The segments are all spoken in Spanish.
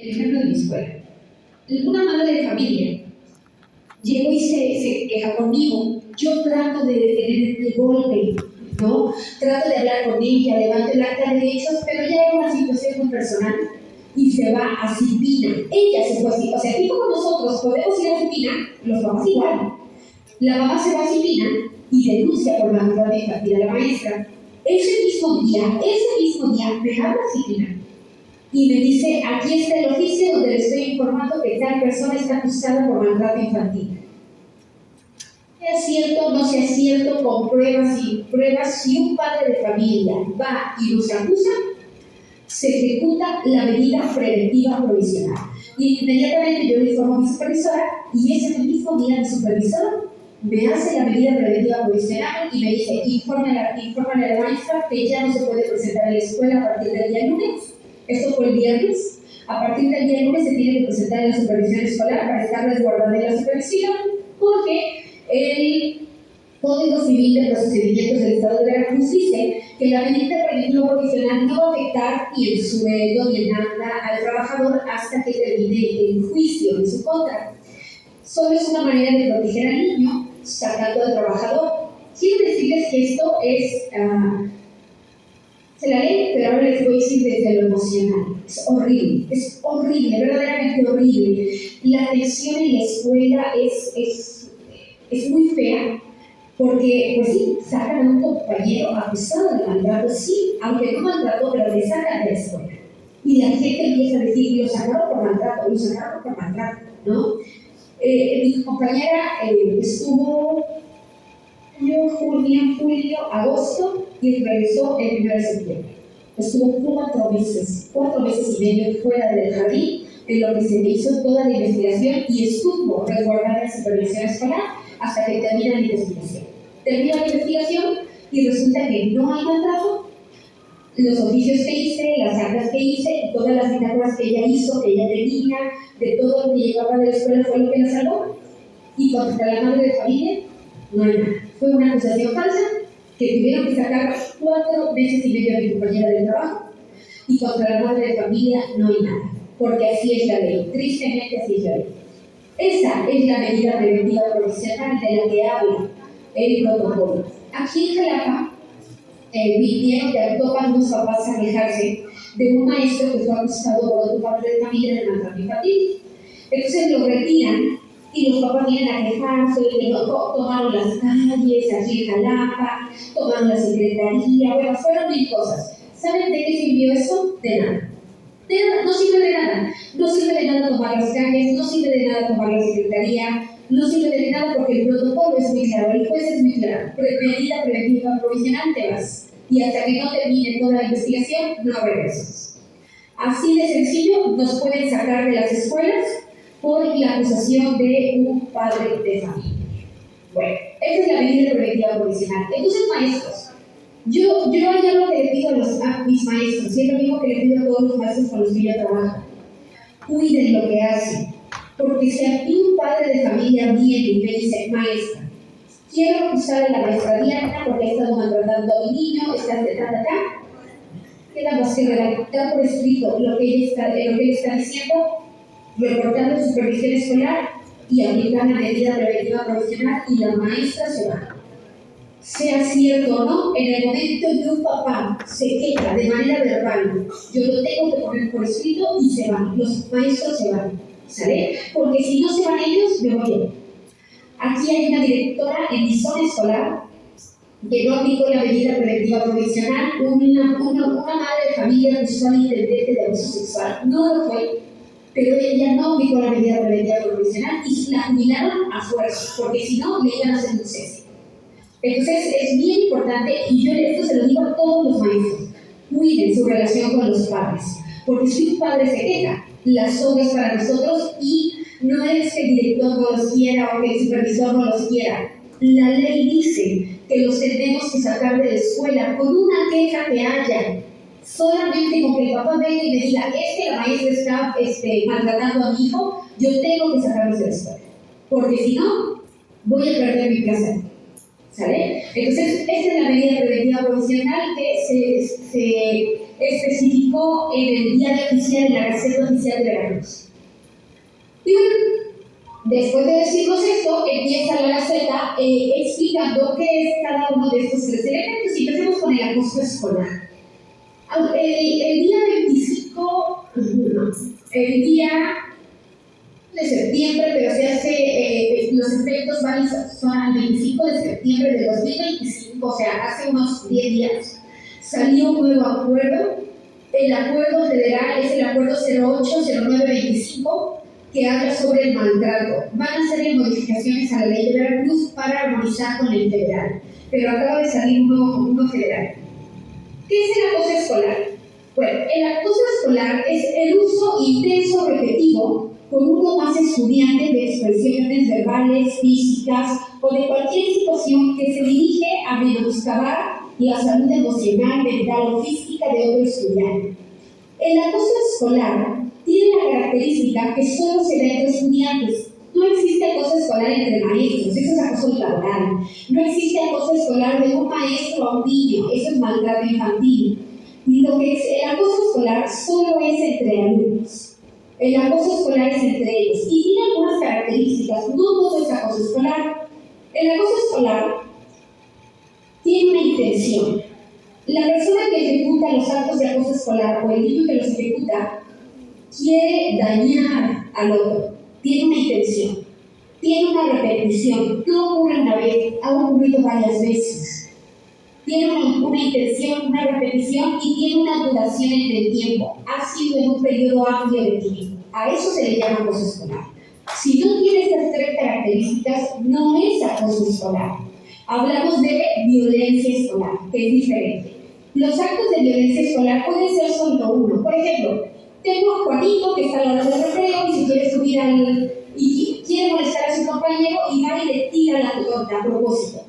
el ejemplo de mi escuela. Una madre de familia llegó y se queja conmigo. Yo trato de detener el golpe, ¿no? Trato de hablar con ella, levanto el acta de derechos, pero ya era una situación muy personal y se va a Cipina. Ella se fue así. O sea, así como nosotros podemos ir a Cipina, los papás igual. La mamá se va a Cipina y denuncia por maltrato infantil a la maestra. Ese mismo día me habla Cipina y me dice: aquí está el oficio donde le estoy informando que tal persona está acusada por maltrato infantil. Sea cierto, no sea cierto, con pruebas y pruebas, si un padre de familia va y los acusa, se ejecuta la medida preventiva provisional. Y inmediatamente yo le informo a mi supervisora y ese mismo día mi supervisor me hace la medida preventiva provisional y me dice: infórmale a la maestra que ya no se puede presentar en la escuela a partir del día lunes. Esto fue el viernes. A partir del día lunes se tiene que presentar en la supervisión escolar para estar resguardada en la supervisión, porque el Código Civil de Procedimientos del Estado de Veracruz dice que la medida preventiva provisional no va a afectar ni el sueldo ni el nada al trabajador hasta que termine el juicio en su contra. Solo es una manera de proteger al niño sacando al trabajador. Quiero decirles que esto es se la ley, pero ahora les voy a decir desde lo emocional. Es horrible, verdaderamente horrible. La tensión en la escuela es muy fea, porque, pues sí, sacan a un compañero acusado de maltrato, sí, aunque no maltrató, pero le sacan de la escuela. Y la gente empieza a decir: lo sacaron por maltrato, ¿no? Mi compañera estuvo julio, agosto y regresó el 1 de septiembre. Estuvo 4 meses y medio fuera del jardín, en lo que se hizo toda la investigación y estuvo resguardada en supervisión escolar hasta que termina la investigación. Termina la investigación y resulta que no hay maltrato. Los oficios que hice, las actas que hice, todas las bitácoras que ella hizo, que ella tenía, de todo lo que llegaba de la escuela fue lo que la salvó. Y contra la madre de familia, no hay nada. Fue una acusación falsa que tuvieron que sacar 4 meses y medio a mi compañera de trabajo, y contra la madre de familia no hay nada, porque así es la ley, tristemente así es la ley. Esa es la medida preventiva provisional de la que habla el protocolo. Aquí en Jalapa vinieron de tocan unos papás a quejarse de un maestro que fue acusado por otro padre de familia de maltrato infantil. Entonces lo retiran y los papás vienen a quejarse, y tomaron las calles aquí en Jalapa, tomaron la secretaría, bueno, fueron 1000 cosas. ¿Saben de qué sirvió eso? De nada. No sirve de nada. No sirve de nada tomar las calles, no sirve de nada tomar la secretaría, no sirve de nada porque el protocolo es muy claro, el juez es muy claro. Medida preventiva provisional, te vas. Y hasta que no termine toda la investigación, no regresas. Así de sencillo, nos pueden sacar de las escuelas por la acusación de un padre de familia. Bueno, esa es la medida preventiva provisional. Entonces, maestros, yo hay algo que le pido a mis maestros, y es lo mismo que le pido a todos los maestros con los que yo trabajo: cuiden lo que hacen, porque si a mí un padre de familia viene y me dice: maestra, quiero acusar a la maestra Diana porque ha estado maltratando a mi niño, queda más que redactar por escrito lo que él está diciendo, reportando en supervisión escolar y aplicar la medida preventiva provisional, y la maestra se va. Sea cierto o no, en el momento en que un papá se queja de manera verbal, yo lo tengo que poner por escrito y se van. Los maestros se van, ¿sale? Porque si no se van ellos, me voy yo. Aquí hay una directora en mi zona escolar que no aplicó la medida preventiva provisional. Una madre de familia acusó al intendente de abuso sexual. No lo fue, pero ella no aplicó la medida preventiva provisional y la jubilaron a fuerza, porque si no, le iban a hacer un cese. Entonces es bien importante, y yo esto se lo digo a todos los maestros: cuiden su relación con los padres, porque si un padre se queja, la soga es para nosotros, y no es que el director no los quiera o que el supervisor no los quiera. La ley dice que los tenemos que sacar de la escuela con una queja que haya. Solamente con que el papá venga y me diga: es que la maestra está maltratando a mi hijo, yo tengo que sacarlos de la escuela, porque si no, voy a perder mi placer. ¿Sale? Entonces, esta es la medida preventiva provisional que especificó en el diario oficial, en la Gaceta Oficial de Veracruz. Y bueno, después de decirnos esto, empieza la Gaceta explicando qué es cada uno de estos tres elementos. Y empecemos con el acoso escolar. El día 25, el día de septiembre, pero se hace, los efectos son al 25 de septiembre de 2025, o sea, hace unos 10 días, salió un nuevo acuerdo. El acuerdo federal es el acuerdo 080925, que habla sobre el maltrato. Van a hacer modificaciones a la ley de Veracruz para armonizar con el federal, pero acaba de salir uno federal. ¿Qué es el acoso escolar? Bueno, el acoso escolar es el uso intenso repetitivo con uno o más estudiantes de expresiones verbales, físicas o de cualquier situación que se dirige a menoscabar la salud emocional, mental o física de otro estudiante. El acoso escolar tiene la característica que solo se da entre estudiantes. No existe acoso escolar entre maestros, eso es acoso laboral. No existe acoso escolar de un maestro a un niño, eso es maltrato infantil. Y lo que es el acoso escolar solo es entre alumnos. El acoso escolar es entre ellos. Y tiene algunas características, no todo es acoso escolar. El acoso escolar tiene una intención. La persona que ejecuta los actos de acoso escolar o el niño que los ejecuta quiere dañar al otro. Tiene una intención, tiene una repetición, no ocurre una vez, ha ocurrido varias veces. Tiene una intención, una repetición y tiene una duración en el tiempo. Ha sido en un periodo amplio de tiempo. A eso se le llama acoso escolar. Si no tiene estas tres características, no es acoso escolar. Hablamos de violencia escolar, que es diferente. Los actos de violencia escolar pueden ser solo uno. Por ejemplo, tengo a Juanito que está a la hora del recreo y se quiere subir y quiere molestar a su compañero y va y le tira la pelota a propósito.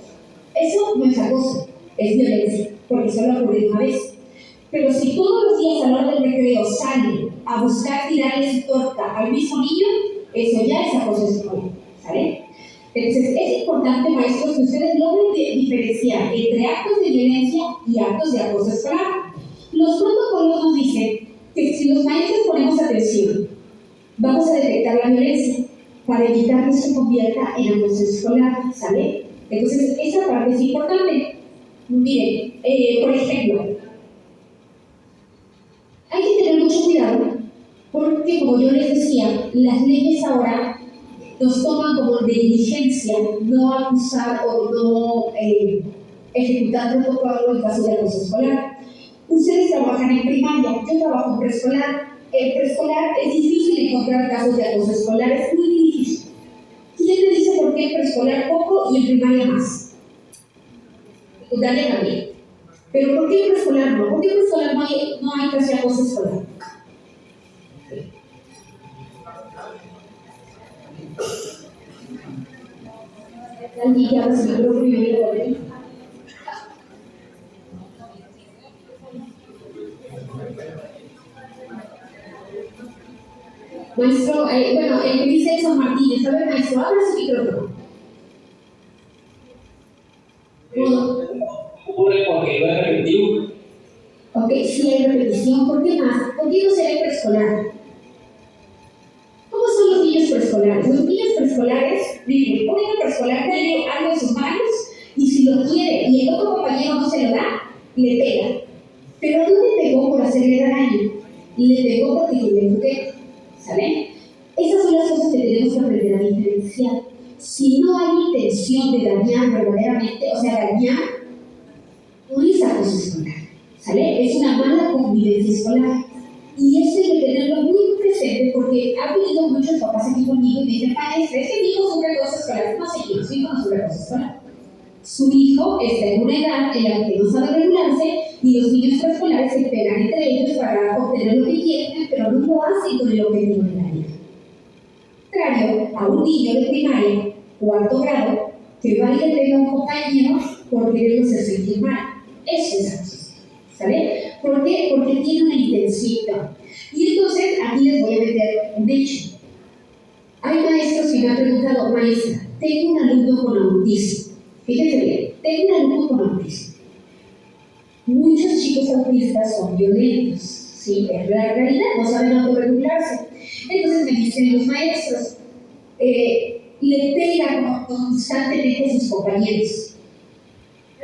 Eso no es acoso, es violencia, porque solo ha ocurrido una vez. Pero si todos los días a la hora del recreo sale a buscar tirarle su torta al mismo niño, eso ya es acoso escolar, ¿sale? Entonces es importante, maestros, que ustedes logren diferenciar entre actos de violencia y actos de acoso escolar. Los protocolos nos dicen que si los maestros ponemos atención, vamos a detectar la violencia para evitar que se convierta en acoso escolar, ¿sale? Entonces, esa parte es importante. Miren, por ejemplo, hay que tener mucho cuidado porque, como yo les decía, las leyes ahora nos toman como de diligencia no acusar o no ejecutar protocolo en caso de acoso escolar. Ustedes trabajan en primaria, yo trabajo en preescolar. En preescolar es difícil encontrar casos de acoso escolar, es muy difícil. ¿Quién me dice por qué en preescolar poco y en primaria más? Dale también. Pero ¿por qué en preescolar no? ¿Por qué en preescolar no hay casi acoso escolar? Alguien que habla sin micrófono y viene por ahí. Maestro, bueno, el que dice San Martínez, a ver, maestro, abra su micrófono. Ocurre porque no es repetitivo. Ok, sí hay repetición. ¿Por qué más? ¿Por qué no se ve preescolar? ¿Cómo son los niños preescolares? Los niños preescolares, miren, un niño preescolar tiene algo en sus manos y si lo quiere y el otro compañero no se lo da, le pega. Pero no le pegó por hacerle daño, le pegó porque quería juguete, ¿sale? Esas son las cosas que tenemos que aprender a diferenciar. Si no hay intención de dañar verdaderamente, o sea, dañar, no es acoso escolar, ¿sale? Es una mala convivencia escolar. Y eso hay que tenerlo muy presente porque ha venido muchos papás aquí conmigo y me dicen, maestra, es que mi hijo sufre acoso escolar. No sé, su hijo no sufre acoso escolar. Su hijo está en una edad en la que no sabe regularse y los niños preescolares se pegan entre ellos para obtener lo que quieren, pero no lo hacen con el objetivo de dañar. Contrario a un niño de primaria, cuarto grado, que va y le pega a un compañero por quererlo hacer sentir mal. Eso es acoso, ¿sale? ¿Por qué? Porque tiene una intención. Y entonces aquí les voy a meter un dicho. Hay maestros que me han preguntado, maestra, tengo un alumno con autismo. Fíjense bien, tengo un alumno con autismo. Muchos chicos autistas son violentos, ¿sí? Es la realidad, no saben autorregularse. Entonces me dicen los maestros, le pegan constantemente a sus compañeros.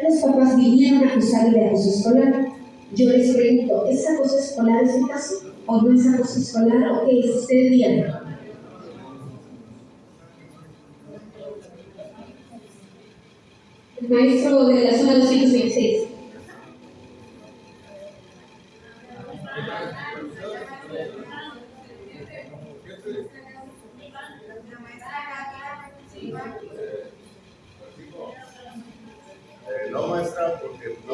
Los papás vinieron a acusarle de acoso escolar. Yo les pregunto, ¿es acoso escolar ese caso? ¿O no es acoso escolar? ¿O qué es? Ustedes díganme. El maestro de la zona 226. No, maestra, porque no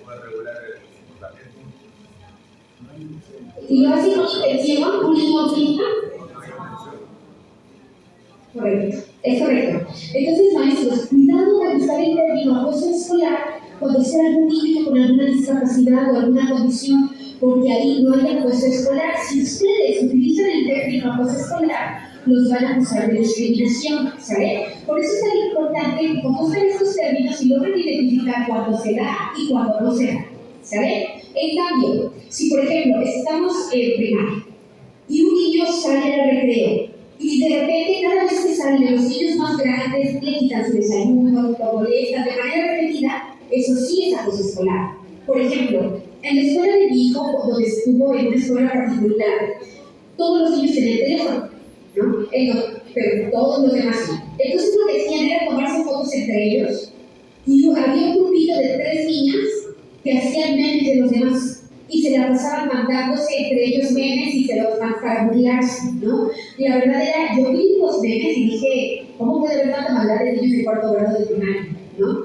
puede regular el comportamiento. ¿Y lo hace con intención? ¿Un niño autista? Correcto, es correcto. Entonces, maestros, cuidado de usar el término acoso escolar cuando sea algún niño con alguna discapacidad o alguna condición, porque ahí no hay acoso escolar. Si ustedes utilizan el término acoso escolar, los van a acusar de discriminación, ¿sabe? Por eso es tan importante que conozcan estos términos y logren identificar cuándo se da y cuándo no se da, ¿sabe? En cambio, si por ejemplo estamos en primaria y un niño sale al recreo y de repente cada vez que salen los niños más grandes le quitan su desayuno, lo molestan de manera repetida, eso sí es acoso escolar. Por ejemplo, en la escuela de mi hijo, donde estuvo en una escuela particular, todos los niños tenían teléfono, ¿no? No, pero todos los demás sí. Entonces lo que hacían era tomarse fotos entre ellos y había un grupito de 3 niñas que hacían memes de los demás y se la pasaban mandándose entre ellos memes y se los van para burlarse, ¿no? Y la verdad era, yo vi los memes y dije, ¿cómo puede haber tanta maldad de niños de cuarto grado de primaria, ¿no?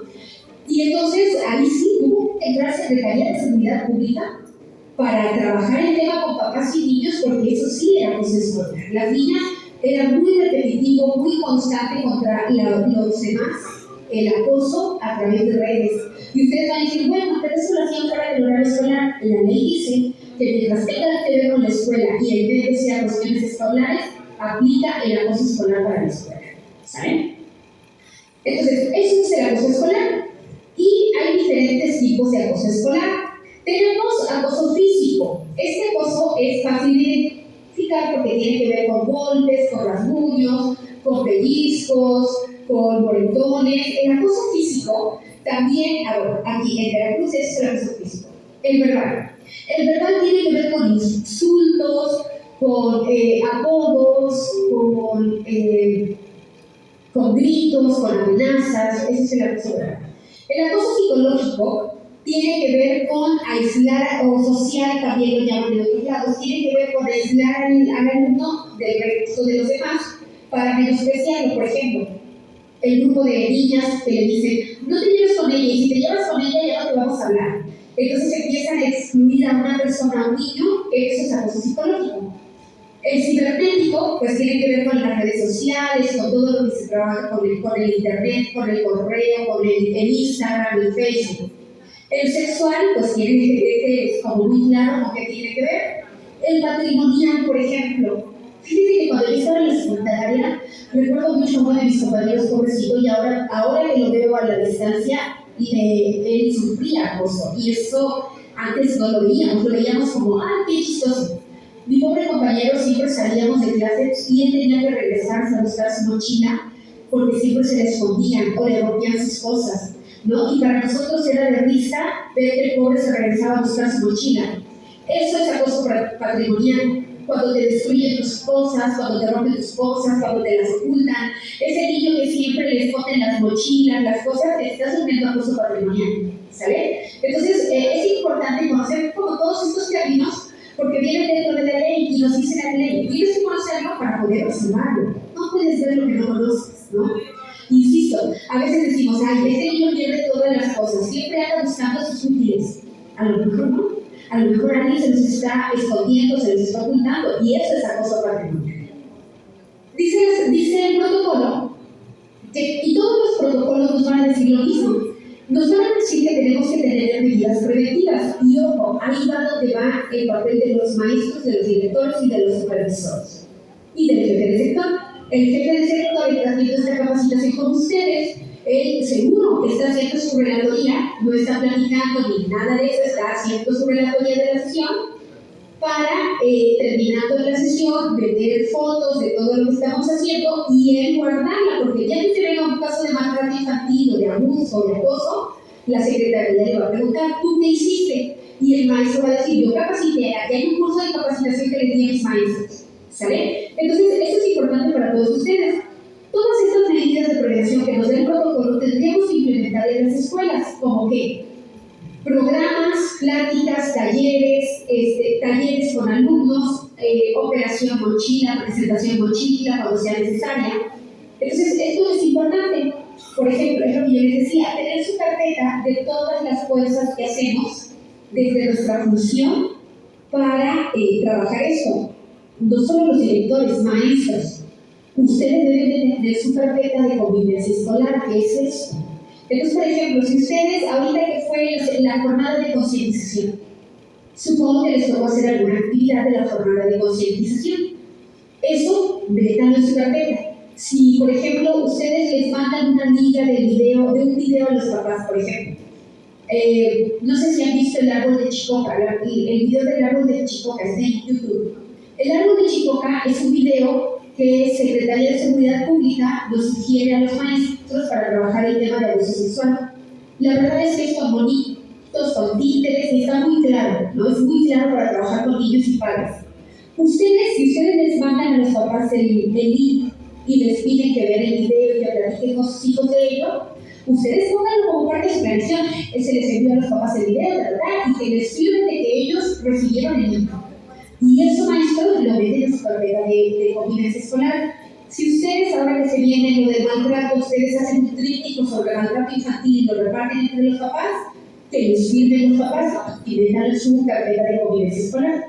Y entonces ahí sí hubo que entrar Secretaría de Seguridad Pública para trabajar el tema con papás y niños, porque eso sí era acoso escolar. Las niñas eran muy repetitivo, muy constante contra los demás, el acoso a través de redes. Y ustedes van a decir, bueno, pero eso lo hacían fuera del horario escolar. La ley dice que mientras tenga que ver con la escuela y el medio sea cuestiones escolares, aplica el acoso escolar para la escuela. ¿Saben? Entonces, eso es el acoso escolar. Y hay diferentes tipos de acoso escolar. Tenemos acoso físico. Este acoso es fácil de identificar porque tiene que ver con golpes, con rasguños, con pellizcos, con moretones. El acoso físico también, aquí en Veracruz es el acoso físico. El verbal. El verbal tiene que ver con insultos, con apodos, con gritos, con amenazas. Ese es el acoso verbal. El acoso psicológico tiene que ver con aislar, o social también lo llaman en otros lados, tiene que ver con aislar al alumno del resto de los demás para menospreciarlo. Por ejemplo, el grupo de niñas que le dicen, no te lleves con ella, y si te llevas con ella ya no te vamos a hablar. Entonces empiezan a excluir a una persona, a un niño, eso es acoso psicológico. El cibernético, pues tiene que ver con las redes sociales, con todo lo que se trabaja con el internet, con el correo, con el Instagram, el Facebook. El sexual, pues es como muy claro con qué tiene que ver. El patrimonial, por ejemplo. Fíjense que cuando yo estaba en la secundaria, recuerdo mucho a uno de mis compañeros pobrecito, y ahora que lo veo a la distancia, él sufría acoso. Y eso antes no lo veíamos como, ¡ay, qué chistoso! Mi pobre compañero siempre salíamos de clases y él tenía que regresarse a buscar su mochila porque siempre se le escondían o le rompían sus cosas, ¿no? Y para nosotros era de risa ver que el pobre se regresaba a buscar su mochila. Eso es acoso patrimonial. Cuando te destruyen tus cosas, cuando te rompen tus cosas, cuando te las ocultan. Ese niño que siempre le esconden las mochilas, las cosas, te está sufriendo acoso patrimonial, ¿sale? Entonces, es importante conocer como todos estos términos porque vienen dentro de la ley y nos dice la ley. Tienes que conocerlo para poder observarlo. No puedes ver lo que no conoces, ¿no? Insisto, a veces decimos, ay, este niño pierde todas las cosas, siempre anda buscando sus útiles. A lo mejor no. A lo mejor alguien se los está escondiendo, se los está ocultando, y eso es acoso patrimonial. Dice el protocolo, y todos los protocolos nos van a decir lo mismo. Nos van a decir que tenemos que tener medidas preventivas, y ojo, ahí va donde va el papel de los maestros, de los directores y de los supervisores, y del jefe de sector. El jefe de sector está haciendo esta capacitación con ustedes, Él seguro que está haciendo su relatoría, no está platicando ni nada de eso, está haciendo su relatoría de la sesión para, terminando la sesión, meter fotos de todo lo que estamos haciendo y él guardarla, porque ya que se venga un caso de maltrato infantil o de abuso o de acoso, la secretaría le va a preguntar, ¿tú qué hiciste? Y el maestro va a decir, yo capacité, aquí hay un curso de capacitación que les di a mis maestros, ¿sale? Entonces, esto es importante para todos ustedes. Todas estas medidas de prevención que nos da el protocolo tendríamos que implementar en las escuelas, como que programas, pláticas, talleres con alumnos, operación mochila, presentación mochila cuando sea necesaria. Entonces, esto es importante. Por ejemplo, es lo que yo les decía, tener su carpeta de todas las cosas que hacemos desde nuestra función para trabajar esto. No solo los directores, maestros. Ustedes deben de tener su carpeta de convivencia escolar, ¿qué es eso? Entonces, por ejemplo, si ustedes, ahorita que fue la jornada de concientización, supongo que les tocó hacer alguna actividad de la jornada de concientización. Eso, métanlo en su carpeta. Si, por ejemplo, ustedes les mandan una liga de un video a los papás, por ejemplo, no sé si han visto el árbol de Chicoca, el video del árbol de Chicoca, está en YouTube. El árbol de Chicoca es un video que Secretaría de Seguridad Pública nos sugiere a los maestros para trabajar el tema de abuso sexual. La verdad es que es con bonitos, con títeres, y está muy claro, ¿no? Es muy claro para trabajar con niños y padres. Si ustedes les mandan a los papás el link y les piden que vean el video y que platiquen con sus hijos de ello, ustedes pónganlo como parte de su planeación. Se les envió a los papás el video, ¿verdad? Y que les sirven de que ellos recibieron el link. Y eso, maestros, lo meten en su carpeta de convivencia escolar. Si ustedes, ahora que se viene lo del maltrato, ustedes hacen un tríptico sobre el maltrato infantil y lo reparten entre los papás, que les sirven los papás y metan en su carpeta de convivencia escolar.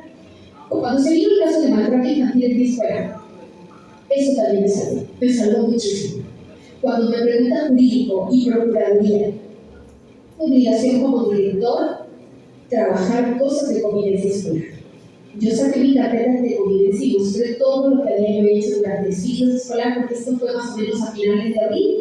Cuando se vino el caso de maltrato infantil en mi escuela, eso también me salvó muchísimo. Cuando me pregunta jurídico y procuraduría, obligación como director, trabajar cosas de convivencia escolar. Yo saqué mi carpeta de convivencia y mostré todo lo que había yo hecho durante el ciclo escolar, porque esto fue más o menos a finales de abril.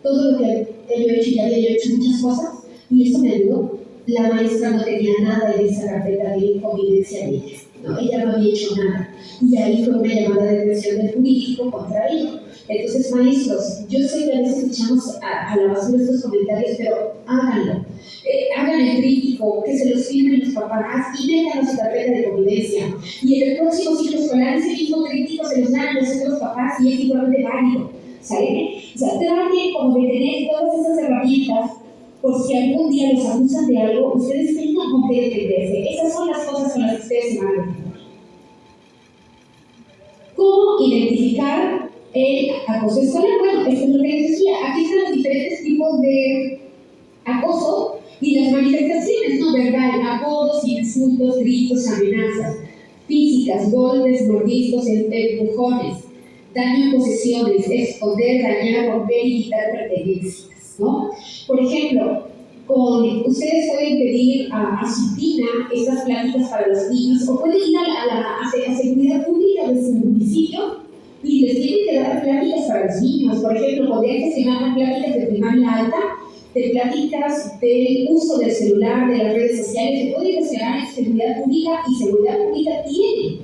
Todo lo que había yo hecho, ya había yo hecho muchas cosas, y eso me ayudó. La maestra no tenía nada en esa carpeta de convivencia de ella, ¿no? Ella no había hecho nada. Y ahí fue una llamada de atención del jurídico contra ella. Entonces, maestros, yo sé que a veces echamos a la basura estos comentarios, pero háganlo. Hagan el crítico, que se los firmen los papás y metan a su carpeta de convivencia. Y en el próximo ciclo escolar, ese mismo crítico se los dan a los otros papás y es igualmente válido. ¿Saben? O sea, traten como de tener todas esas herramientas por si algún día los abusan de algo, ustedes tengan con qué defenderse. Esas son las cosas con las que ustedes se van a defender. ¿Cómo identificar el acoso escolar? Bueno, esto es lo que les decía. Aquí están los diferentes tipos de acoso y las manifestaciones no verbal, apodos, insultos, gritos, amenazas físicas, golpes, mordiscos, empujones, daño en posesiones, esconder, dañar, romper y quitar pertenencias, ¿no? Por ejemplo, ustedes pueden pedir a Citina estas pláticas para los niños, o pueden ir a seguridad pública de su municipio y les tienen que dar pláticas para los niños. Por ejemplo, podrían gestionar pláticas de primaria alta, de pláticas del uso del celular, de las redes sociales. Se puede gestionar en seguridad pública, y seguridad pública tiene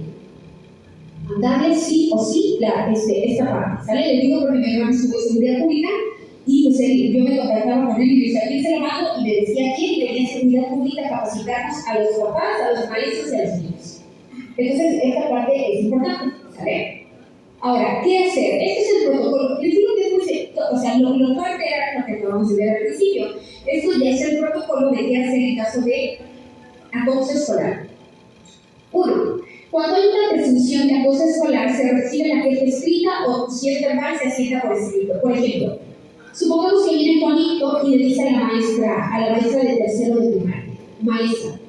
darle sí o sí esta parte, ¿sale? Les digo porque mi hermano estuvo en seguridad pública y pues yo me contactaba con él y me decía, ¿quién se lo mando? Y me decía, ¿quién tenía en seguridad pública capacitarnos a los papás, a los maestros y a los niños? Entonces, esta parte es importante, ¿sale? Ahora, ¿qué hacer? Este es el protocolo. Les digo que es muy, o sea, lo fuerte era lo que acabamos de ver al principio. Esto ya es el protocolo de qué hacer en caso de acoso escolar. 1. Cuando hay una presunción de acoso escolar, se recibe la queja escrita o si es verbal, se asienta por escrito. Por ejemplo, supongamos que viene Juanito y le dice a la maestra de tercero de primaria, maestra,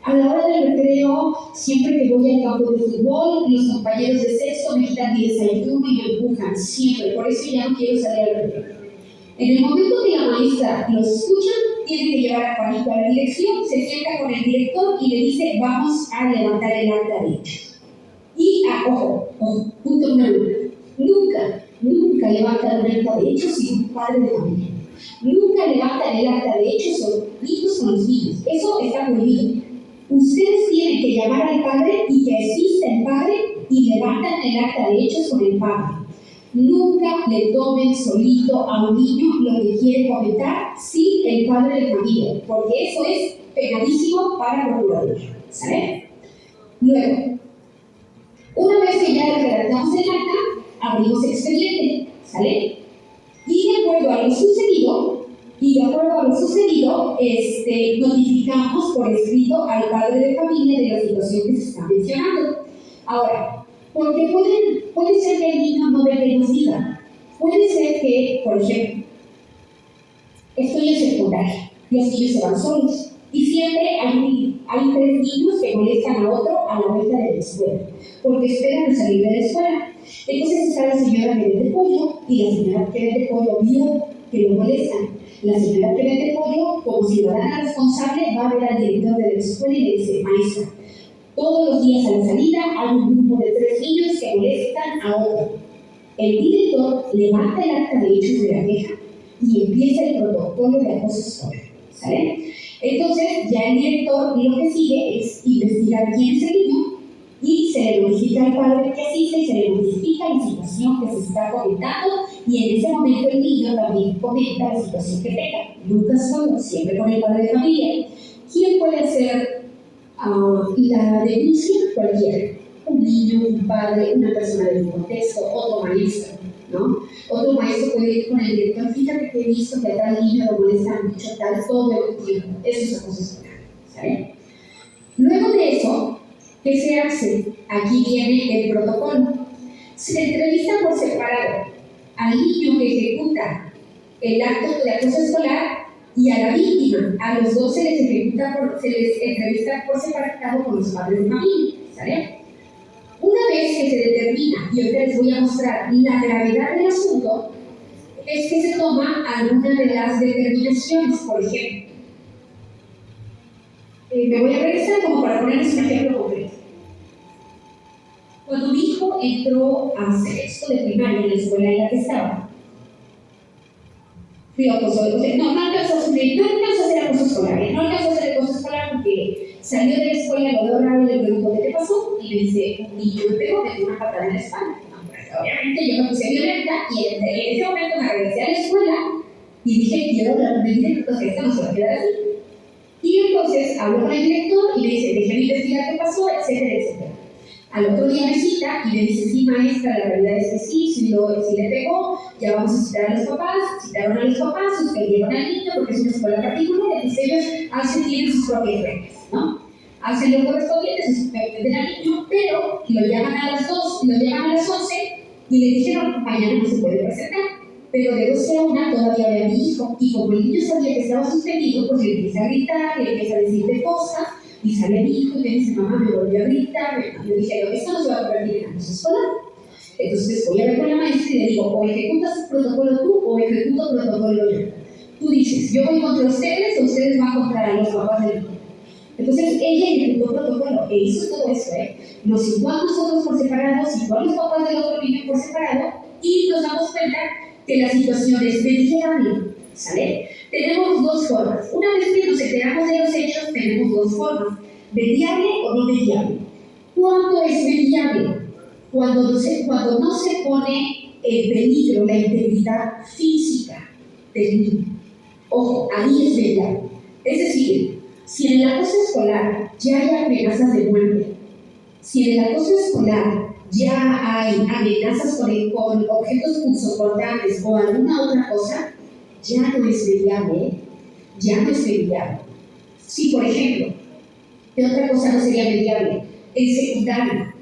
a la hora del recreo, siempre que voy al campo de fútbol, los compañeros de sexto me quitan mi desayuno y me empujan, siempre, por eso ya no quiero salir al recreo. En el momento que la maestra lo escucha, tiene que llevar a Juanito a la dirección, se sienta con el director y le dice, vamos a levantar el acta de hechos. Y, ojo, punto número 1, nunca levantan un acta de hechos sin un padre de familia. Nunca levantan el acta de hechos solitos con los niños. Eso está prohibido. Ustedes tienen que llamar al padre y que asista el padre y levantan el acta de hechos con el padre. Nunca le tomen solito a un niño lo que quiere comentar sin el padre de familia, porque eso es penalísimo para procurador. ¿Sale? Luego, una vez que ya redactamos el acta, abrimos expediente. ¿Sale? Y de acuerdo a lo sucedido, notificamos por escrito al padre de familia de la situación que se está mencionando. Ahora, porque puede ser que el niño no venga y nos diga. Puede ser que, por ejemplo, estoy en secundaria, los niños se van solos y siempre hay 3 niños que molestan a otro a la vuelta de la escuela, porque esperan a salir de la escuela. Entonces está la señora que vende pollo y la señora que vende pollo vio que lo molestan. La señora que vende pollo, como ciudadana responsable, va a ver al director de la escuela y le dice: maestra, todos los días a la salida hay un grupo de 3 niños que molestan a otro. El director levanta el acta de hechos de la queja y empieza el protocolo de acoso escolar. ¿Sale? Entonces, ya el director lo que sigue es investigar quién es el niño y se le notifica al padre que existe y se le notifica la situación que se está comentando, y en ese momento el niño también comenta la situación que tenga. Nunca solo, siempre con el padre de familia. ¿Quién puede hacer la denuncia? Cualquiera. Un niño, un padre, una persona del contexto, otro maestro, ¿no? Otro maestro puede ir con el director: fíjate que he visto que a tal niño lo molesta mucho, tal, todo el tiempo. Eso es acoso escolar, ¿saben? Luego de eso, ¿qué se hace? Aquí viene el protocolo. Se entrevista por separado al niño que ejecuta el acto de acoso escolar y a la víctima. A los dos se les entrevista por separado con los padres de familia. ¿Sale? Una vez que se determina, y ahorita les voy a mostrar la gravedad del asunto, es que se toma alguna de las determinaciones. Por ejemplo, me voy a regresar como para ponerles un ejemplo concreto. Cuando mi hijo entró a sexto de primaria en la escuela en la que estaba, fui acoso. No alcanzó a hacer acoso escolar. No alcanzó a hacer acoso escolar porque salió de la escuela, lo veo raro, le pregunto: ¿qué te pasó? Y me dice: un niño me pegó, me dio una patada en la espalda. Obviamente yo me puse violenta y en ese momento me regresé a la escuela y dije: quiero hablar con el director, que esto no se va a quedar así. Y entonces hablo con el director y me dice: déjame investigar qué pasó, etcétera, etcétera. Al otro día me cita y me dice: sí, maestra, la realidad es que sí le pegó, ya vamos a citar a los papás. Citaron a los papás, suspendieron al niño porque es una escuela particular, entonces ellos tienen sus propias reglas, ¿no? Hacen lo correspondiente, se suspenden al niño, pero lo llaman a las 11 y le dijeron: mañana no se puede presentar. Pero de 12 a 1 todavía había mi hijo, y como el niño sabía que estaba suspendido, pues le empieza a gritar, le empieza a decirle cosas, y sale mi hijo y me dice: mamá, me volvió a gritar. Yo dije: no, esto no se va a convertir en acoso escolar. Entonces voy a ver con la maestra y le digo: o ejecutas protocolo tú o ejecuto protocolo yo. Tú dices: yo voy contra ustedes o ustedes van contra los papás del niño. Entonces ella ejecutó protocolo e hizo todo eso, Nos situó a nosotros por separado, situó a los papás del otro niño por separado, y nos damos cuenta que la situación es mediable. ¿Sale? Tenemos 2 formas. Una vez que nos enteramos de los hechos, tenemos 2 formas: mediable o no mediable. ¿Cuándo es mediable? Cuando no se pone en peligro la integridad física del niño. Ojo, ahí es mediable. Es decir, si en el acoso escolar ya hay amenazas de muerte, si en el acoso escolar ya hay amenazas con objetos punzocortantes o alguna otra cosa, ya no es mediable, Si, por ejemplo, ¿qué otra cosa no sería mediable? En secundaria,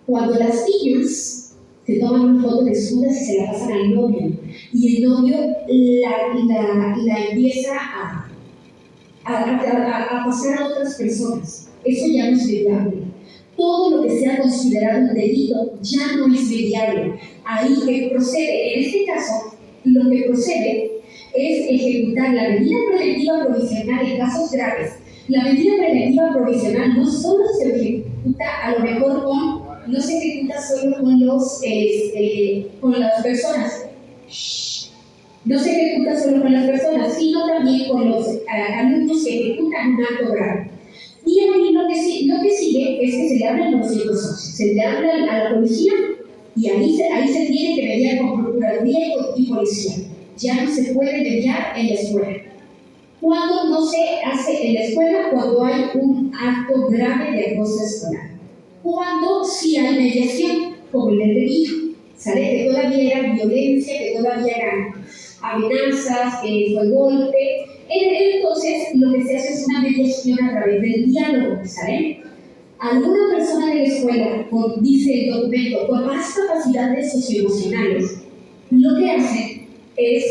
cuando las niñas se toman una foto desnudas y se la pasan al novio, y el novio la empieza a pasar a otras personas, eso ya no es mediable. Todo lo que sea considerado un delito ya no es mediable. Ahí que procede, en este caso, lo que procede es ejecutar la medida preventiva provisional en casos graves. La medida preventiva provisional no solo se ejecuta a lo mejor no se ejecuta solo con las personas. No se ejecuta solo con las personas, sino también con los alumnos que ejecutan un acto grave. Y ahí lo que sigue es que se le habla al 911, se le habla a la policía y ahí se tiene que mediar con procuraduría y policía. Ya no se puede mediar en la escuela. ¿Cuándo no se hace en la escuela? Cuando hay un acto grave de acoso escolar. Cuando sí hay mediación, como el del hijo, ¿sale? Que todavía era violencia, que todavía eran amenazas, que fue golpe. Entonces, lo que se hace es una mediación a través del diálogo, ¿sale? Alguna persona de la escuela, dice el documento, con más capacidades socioemocionales, lo que hace es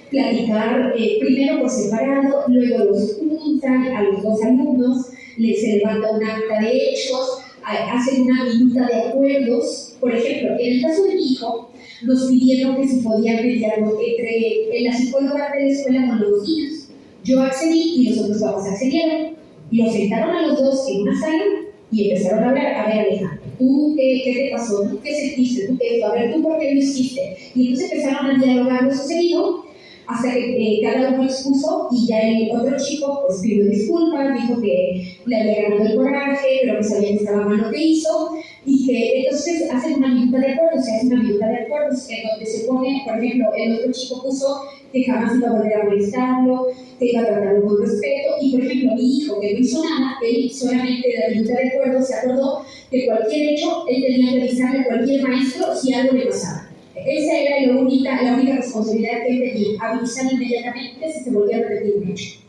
platicar primero por separado, luego los juntan a los dos alumnos, se levanta un acta de hechos, hacen una minuta de acuerdos. Por ejemplo, en el caso de mi hijo, nos pidieron que si podían mediar entre la psicóloga de la escuela con los niños. Yo accedí y los otros papás accedieron. Los sentaron a los dos en una sala y empezaron a hablar. A ver, Alejandro, ¿tú qué te pasó? ¿Tú qué sentiste? ¿Tú qué? A ver, ¿tú por qué lo hiciste? Y entonces empezaron a dialogar lo sucedido hasta que cada uno expuso y ya el otro chico pues pidió disculpas, dijo que le había ganado el coraje, pero que sabía que estaba mal lo que hizo y que entonces hacen una minuta de acuerdos, se hace una minuta de acuerdos en donde se pone, por ejemplo, el otro chico puso que jamás iba a volver a molestarlo, que iba a tratarlo con respeto y por ejemplo mi hijo que no hizo nada, él solamente de la minuta de acuerdos se acordó que cualquier hecho él tenía que avisarle a cualquier maestro si algo le pasaba. Esa era la única responsabilidad que él tenía, avisar inmediatamente si se volvía a repetir un hecho.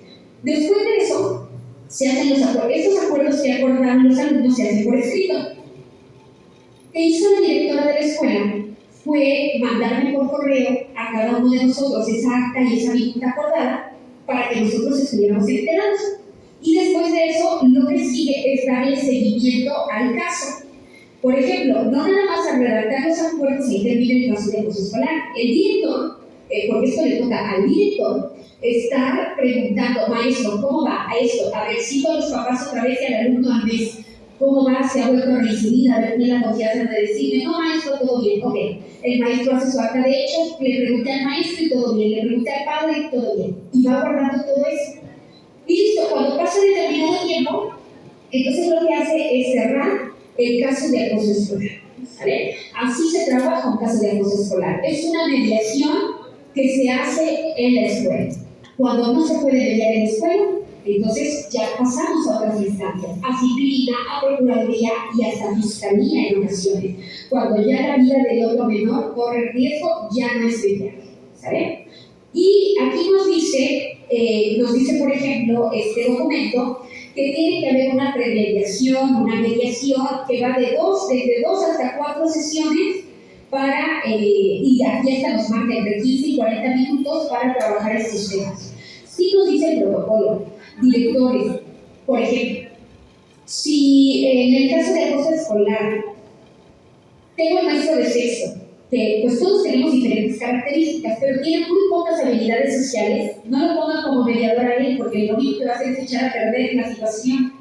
Después de eso, se hacen los acuerdos. Estos acuerdos que acordaron los alumnos se hacen por escrito. ¿Qué hizo la directora de la escuela? Fue mandarme por correo a cada uno de nosotros esa acta y esa minuta acordada para que nosotros estuviéramos enterados. Y después de eso, lo que sigue es darle seguimiento al caso. Por ejemplo, no nada más al redactar los acuerdos se interviene el caso de acoso escolar. El director, porque esto le toca al director, está preguntando, maestro, ¿cómo va a esto? A ver, cito a los papás otra vez y al alumno al mes, ¿cómo va? ¿Se ha vuelto a reincidir? A ver, tiene la confianza de decirme, no, maestro, todo bien, ok. El maestro hace su acta de hechos, le pregunta al maestro y todo bien, le pregunta al padre y todo bien. Y va guardando todo eso. Y listo, cuando pasa determinado tiempo, entonces lo que hace es cerrar el caso de acoso escolar, ¿vale? Así se trabaja un caso de acoso escolar. Es una mediación que se hace en la escuela. Cuando no se puede mediar en la escuela, entonces ya pasamos a otras instancias, a disciplina, a procuraduría y hasta fiscalía en ocasiones. Cuando ya la vida del otro menor corre riesgo, ya no es mediable, ¿sabe? Y aquí nos dice por ejemplo, este documento, que tiene que haber una premediación, una mediación que va desde 2 hasta 4 sesiones para, y aquí hasta nos marca entre 15 y 40 minutos para trabajar estos temas. Sí nos dice el protocolo, directores, por ejemplo, si en el caso de acoso escolar, tengo el maestro de sexto, que pues todos tenemos diferentes características, pero tiene muy pocas habilidades sociales, no lo pongan como mediador a él, porque lo único que va a hacer es echar a perder la situación.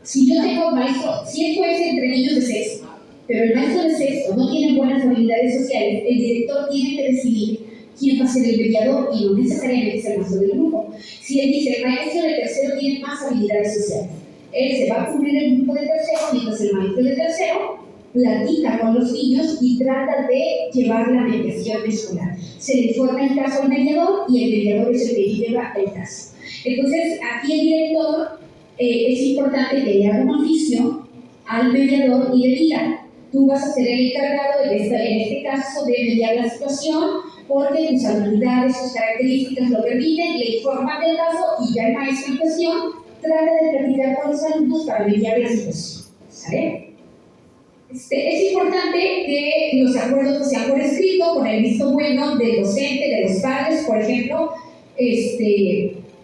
Si yo tengo maestro, si esto es entre niños de sexto, pero el maestro de sexto no tiene buenas habilidades sociales, el director tiene que decidir quién va a ser el mediador y no necesariamente es el maestro del grupo. Si él dice el maestro de tercero tiene más habilidades sociales, él se va a cubrir el grupo de tercero, mientras el maestro de tercero platica con los niños y trata de llevar la mediación escolar. Se le informa el caso al mediador y el mediador es el que lleva el caso. Entonces, aquí el director es importante que le haga un oficio al mediador y le diga, tú vas a ser el encargado en este caso de mediar la situación porque tus habilidades, tus características lo permiten, le informan del caso y ya el maestro en cuestión trata de platicar con los alumnos para mediar la situación. ¿Sabe? Es importante que los acuerdos sean por escrito, con el visto bueno del docente, de los padres, por ejemplo.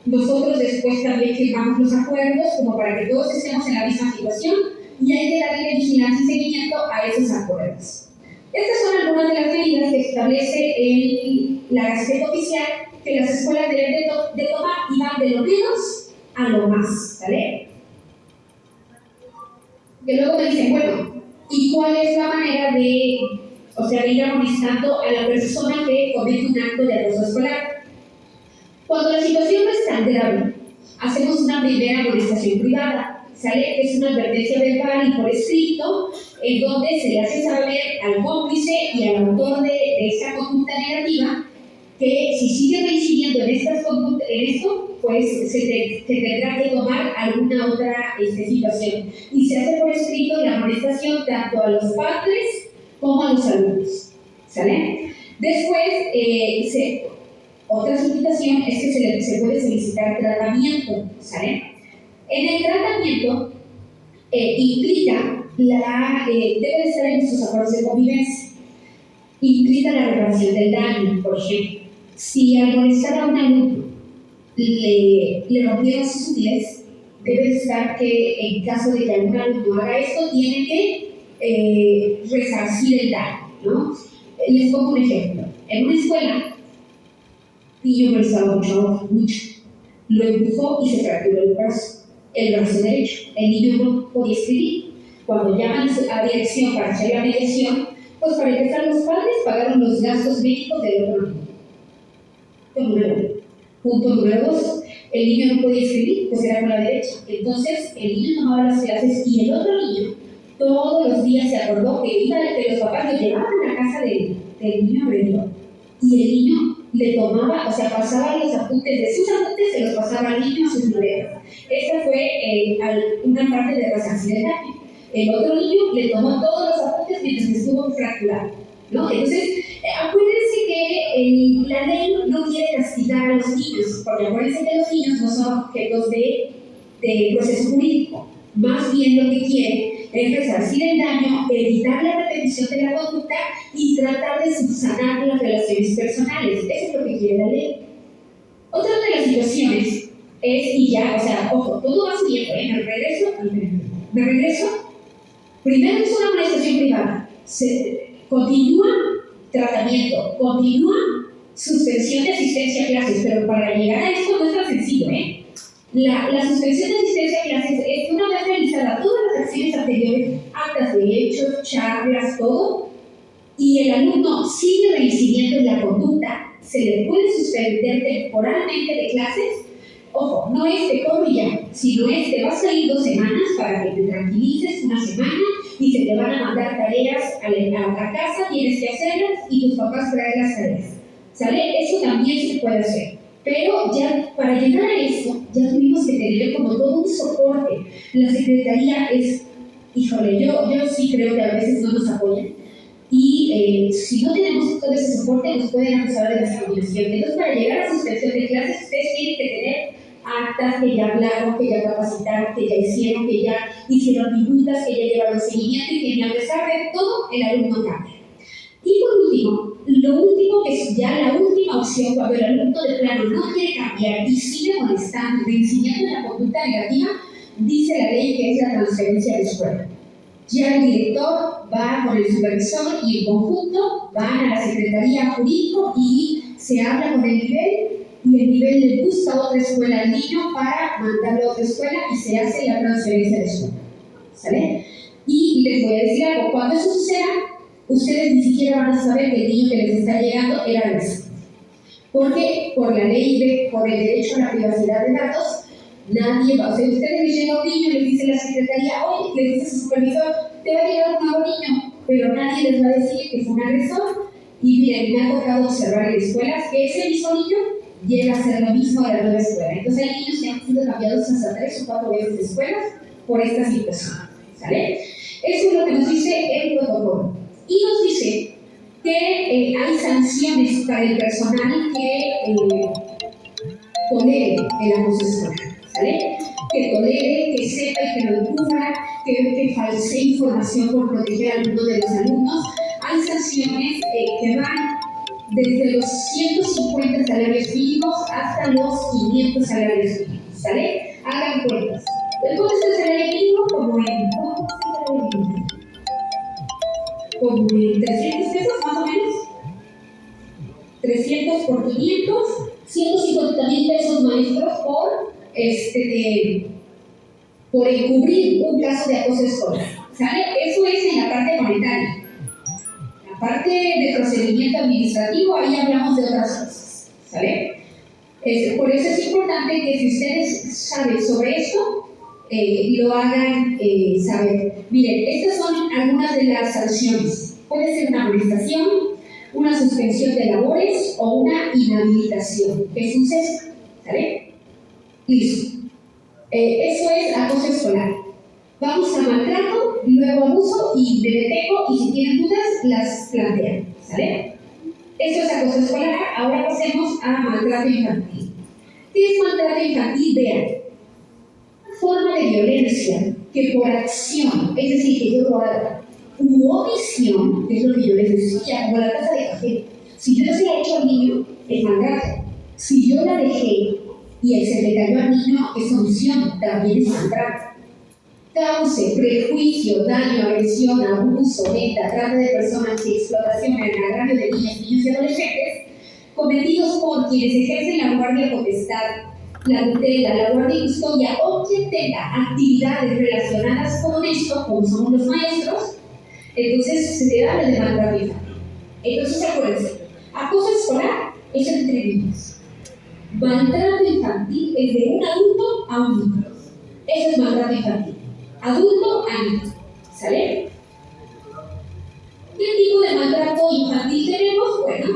Nosotros después también firmamos los acuerdos como para que todos estemos en la misma situación y hay que darle vigilancia y seguimiento a esos acuerdos. Estas son algunas de las medidas que establece la Gaceta Oficial que las escuelas deben de tomar y van de lo menos a lo más, ¿vale? Que luego me dicen, bueno, ¿y cuál es la manera de ir amonestando a la persona que comete un acto de acoso escolar? Cuando la situación no es tan grave, hacemos una primera amonestación privada, ¿sale? Es una advertencia verbal y por escrito, en donde se le hace saber al cómplice y al autor de esta conducta negativa que si sigue reincidiendo en esto, pues se tendrá que tomar alguna otra situación. Y se hace por escrito la amonestación tanto a los padres como a los alumnos, ¿sale? Después, otra solicitación es que se puede solicitar tratamiento, ¿sale? En el tratamiento implica debe estar en sus acuerdos de convivencia, implica la reparación del daño, por ejemplo. Si al molestar a un alumno le rompieron sus útiles, debe estar que en caso de que algún alumno haga esto, tiene que resarcir el daño, ¿no? Les pongo un ejemplo. En una escuela, niño molestaba mucho, lo empujó y se fracturó el brazo derecho. El niño no podía escribir. Cuando llaman a dirección para hacer la mediación, pues para empezar los padres pagaron los gastos médicos del otro niño. Punto número 2, el niño no podía escribir, pues era con la derecha. Entonces el niño tomaba las clases y el otro niño todos los días se acordó que los papás lo llevaban a la casa del niño agredido. Y el niño le tomaba, o sea, pasaba los apuntes de sus apuntes, se los pasaba al niño a sus libretas. Esta fue una parte de resarcir el daño. El otro niño le tomó todos los apuntes mientras estuvo fracturado, ¿no? Entonces, acuérdense que la ley no quiere castigar a los niños, porque acuérdense que los niños no son objetos de proceso jurídico. Más bien lo que quiere es resarcir el daño, evitar la repetición de la conducta y tratar de subsanar las relaciones personales. Eso es lo que quiere la ley. Otra de las situaciones es, y ya, o sea, ojo, todo va siguiendo, me regreso. Primero es una amonestación privada, continúa tratamiento, continúa suspensión de asistencia a clases, pero para llegar a esto no es tan sencillo, La suspensión de asistencia a clases es una vez realizada todas las acciones anteriores, actas de hechos, charlas, todo, y el alumno sigue reincidiendo en la conducta, se le puede suspender temporalmente de clases. Ojo, no es te corro ya, sino es te vas a ir 2 semanas para que te tranquilices, 1 semana, y se te van a mandar tareas a la casa, tienes que hacerlas y tus papás traen las tareas, ¿sale? Eso también se puede hacer. Pero ya para llegar a eso, ya tuvimos que tener como todo un soporte. La secretaría híjole, yo sí creo que a veces no nos apoyan. Y si no tenemos todo ese soporte, nos pueden acusar de discriminación. Entonces, para llegar a suspensión de clases, ustedes tienen que tener actas que ya hablaron, que ya capacitaron, que ya hicieron, que ya hicieron minutas, que ya llevaron seguimiento y que a pesar de todo, el alumno cambia. Y por último, lo último que es ya la última opción, cuando el alumno de plano no quiere cambiar y sigue molestando, reincidiendo en la conducta negativa, dice la ley que es la transferencia de escuela. Ya el director va con el supervisor y en conjunto van a la secretaría jurídico y se habla con el nivel y el nivel le busca otra escuela al niño para mandarlo a otra escuela y se hace la transferencia de escuela. ¿Sale? Y les voy a decir algo, cuando eso suceda, ustedes ni siquiera van a saber que el niño que les está llegando era ese. Porque por la ley, por el derecho a la privacidad de datos, nadie va. O sea, ustedes les llega un niño y les dice la secretaría, oye, le dice su supervisor, te va a llegar un nuevo niño, pero nadie les va a decir que fue un agresor. Y miren, me ha tocado observar en escuelas que ese mismo niño llega a hacer lo mismo a la nueva escuela. Entonces hay niños que han sido cambiados hasta 3 o 4 veces de escuelas por esta situación. ¿Sale? Eso es lo que nos dice el protocolo. Y nos dice que hay sanciones para el personal que tolere el acoso escolar, ¿sale? Que tolere, que sepa y que lo encubra, que falsee información por proteger a alguno de los alumnos. Hay sanciones que van desde los 150 salarios mínimos hasta los 500 salarios mínimos, ¿sale? Hagan cuentas. ¿Cuánto es el salario mínimo? Como en 300 pesos más o menos. 300 por 500, 150,000 pesos maestros por encubrir un caso de acoso escolar. ¿Sale? Eso es en la parte monetaria. La parte de procedimiento administrativo, ahí hablamos de otras cosas. ¿Sale? Por eso es importante que si ustedes saben sobre esto, lo hagan saber. Miren, estas son algunas de las sanciones. Puede ser una amonestación, una suspensión de labores o una inhabilitación. Es un ceso, ¿sale? Listo. Eso es acoso escolar. Vamos a maltrato, luego abuso y me detengo y si tienen dudas las plantean, ¿sale? Eso es acoso escolar. Ahora pasemos a maltrato infantil. ¿Qué es maltrato infantil? Vean, forma de violencia que por acción, es decir, que yo lo haga, u omisión, que es lo que yo les decía, como la taza de café. Si yo se la he hecho al niño, es maltrato. Si yo la dejé y él se le cayó al niño, es omisión, también es maltrato. Cause, prejuicio, daño, agresión, abuso, venta, trata de personas y explotación en el agravio de niñas, niños y adolescentes, cometidos por quienes ejercen la guardia potestad, la tutela, la guardia y custodia o quien tenga actividades relacionadas con esto, como somos los maestros, entonces se te da el de maltrato infantil. Entonces acuérdense, acoso escolar es entre niños. Maltrato infantil es de un adulto a un niño. Eso es maltrato infantil. Adulto a niño. ¿Sale? ¿Qué tipo de maltrato infantil tenemos? Bueno,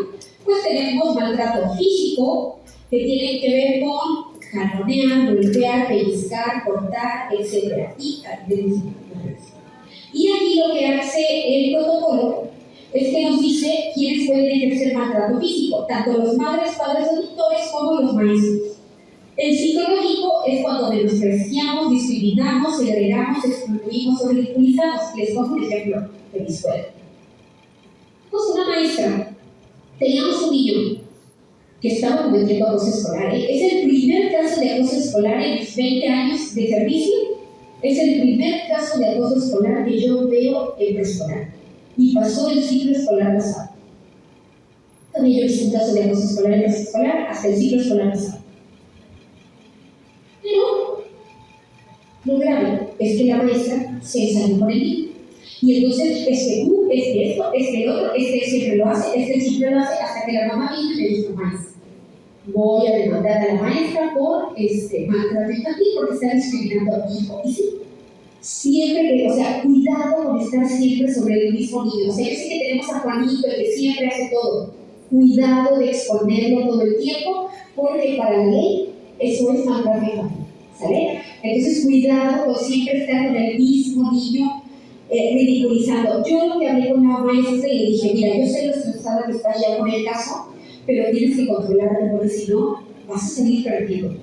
pues tenemos maltrato físico, que tiene que ver con jalonear, golpear, pellizcar, cortar, etc. Y aquí lo que hace el protocolo es que nos dice quiénes pueden ejercer maltrato físico, tanto los madres, padres o tutores como los maestros. El psicológico es cuando menospreciamos, discriminamos, segregamos, excluimos o ridiculizamos. Les pongo un ejemplo de mi escuela. Pues una maestra, teníamos un niño que estaba cometiendo acoso escolar. Es el primer caso de acoso escolar en mis 20 años de servicio. Es el primer caso de acoso escolar que yo veo en preescolar. Y pasó el ciclo escolar pasado. También yo hice un caso de acoso escolar en preescolar hasta el ciclo escolar pasado. Pero lo grave es que la maestra se salió con el niño. Y entonces, es que tú, es que esto, es que el otro, es que él siempre lo hace, es que él siempre lo hace, hasta que la mamá vino y me dijo, maestra, voy a demandar a la maestra por maltrato infantil porque está discriminando a mi hijo. Y sí, siempre, o sea, cuidado con estar siempre sobre el mismo niño. O sea, yo sé que tenemos a Juanito, el que siempre hace todo. Cuidado de exponerlo todo el tiempo, porque para la ley eso es maltrato infantil, ¿sale? Entonces, cuidado con siempre estar con el mismo niño ridiculizando. Yo lo que hablé con la maestra y le dije, mira, yo sé lo estresada que estás ya con el caso, pero tienes que controlarlo porque si no, vas a seguir perdiendo.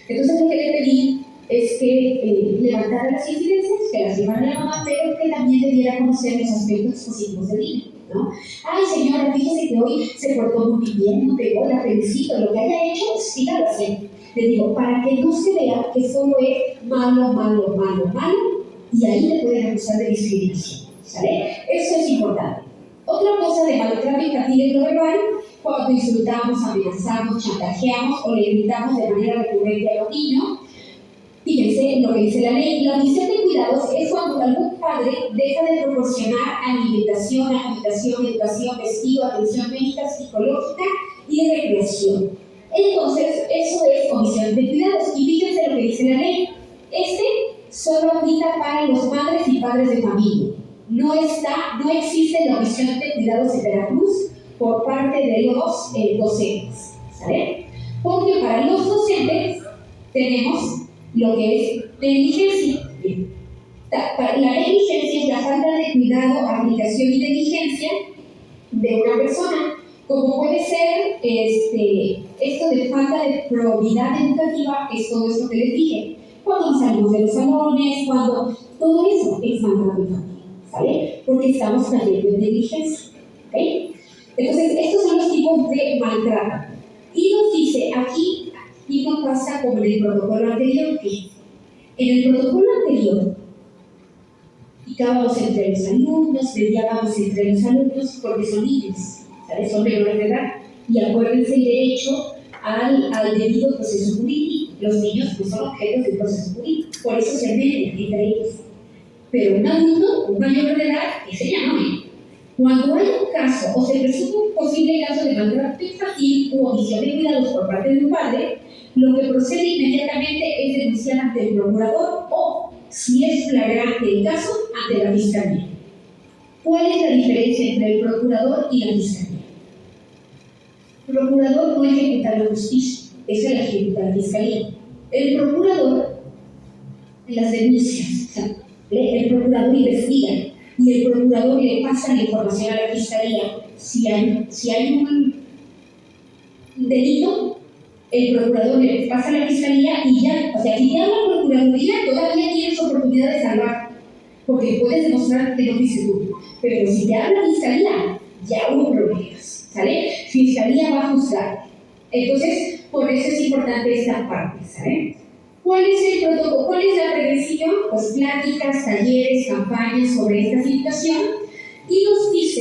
Entonces, lo que le pedí es que levantara las incidencias, que las llevara a la mamá, pero que también le diera a conocer los aspectos positivos del niño, ¿no? Ay, señora, fíjese que hoy se portó muy bien, no pegó, la felicito, lo que haya hecho, sígalo haciendo. Le digo, para que no se vea que solo es malo, malo, malo, malo, y ahí le pueden acusar de discriminación, ¿sale? Eso es importante. Otra cosa de maltrato infantil es lo verbal, cuando insultamos, amenazamos, chantajeamos o le gritamos de manera recurrente a los niños. Fíjense lo que dice la ley. La omisión de cuidados es cuando algún padre deja de proporcionar alimentación, habitación, educación, vestido, atención médica, psicológica y recreación. Entonces, eso es omisión de cuidados. Y fíjense lo que dice la ley. Solo aplica para los madres y padres de familia. No existe la omisión de cuidados en Veracruz por parte de los docentes, ¿sale? Porque para los docentes tenemos lo que es negligencia. La negligencia es la falta de cuidado, aplicación y negligencia de una persona, como puede ser esto de falta de probidad educativa, es todo esto que les dije. Cuando salimos de los salones, cuando todo eso es maltrato infantil, ¿sale? Porque estamos cayendo en negligencia, ¿ok? Entonces, estos son los tipos de maltrato. Y nos dice aquí no pasa como en el protocolo anterior, que en el protocolo anterior picábamos entre los alumnos, mediábamos entre los alumnos, porque son niños, ¿sabes? Son menores de edad. Y acuérdense el derecho al debido proceso jurídico. Los niños no son objetos del proceso jurídico, por eso se median entre ellos. Pero un adulto, un mayor de edad, ese ya no es. Cuando hay un caso o se presume un posible caso de maltrato infantil u omisión de cuidados por parte de un padre, lo que procede inmediatamente es denunciar ante el procurador o, si es flagrante el caso, ante la fiscalía. ¿Cuál es la diferencia entre el procurador y la fiscalía? El procurador no ejecuta la justicia, esa la ejecuta la fiscalía. El procurador las denuncias, o sea, el procurador investiga y el procurador le pasa la información a la fiscalía. Si hay un delito, el procurador le pasa a la fiscalía y ya, o sea, si ya la procuraduría todavía tienes oportunidad de salvar, porque puedes demostrar que no fuiste tú. Pero si te habla la fiscalía, ya hubo problemas, ¿sale? Fiscalía va a juzgar. Entonces, por eso es importante esta parte, ¿sale? ¿Cuál es el protocolo? ¿Cuál es la prevención? Pues pláticas, talleres, campañas sobre esta situación. Y nos dice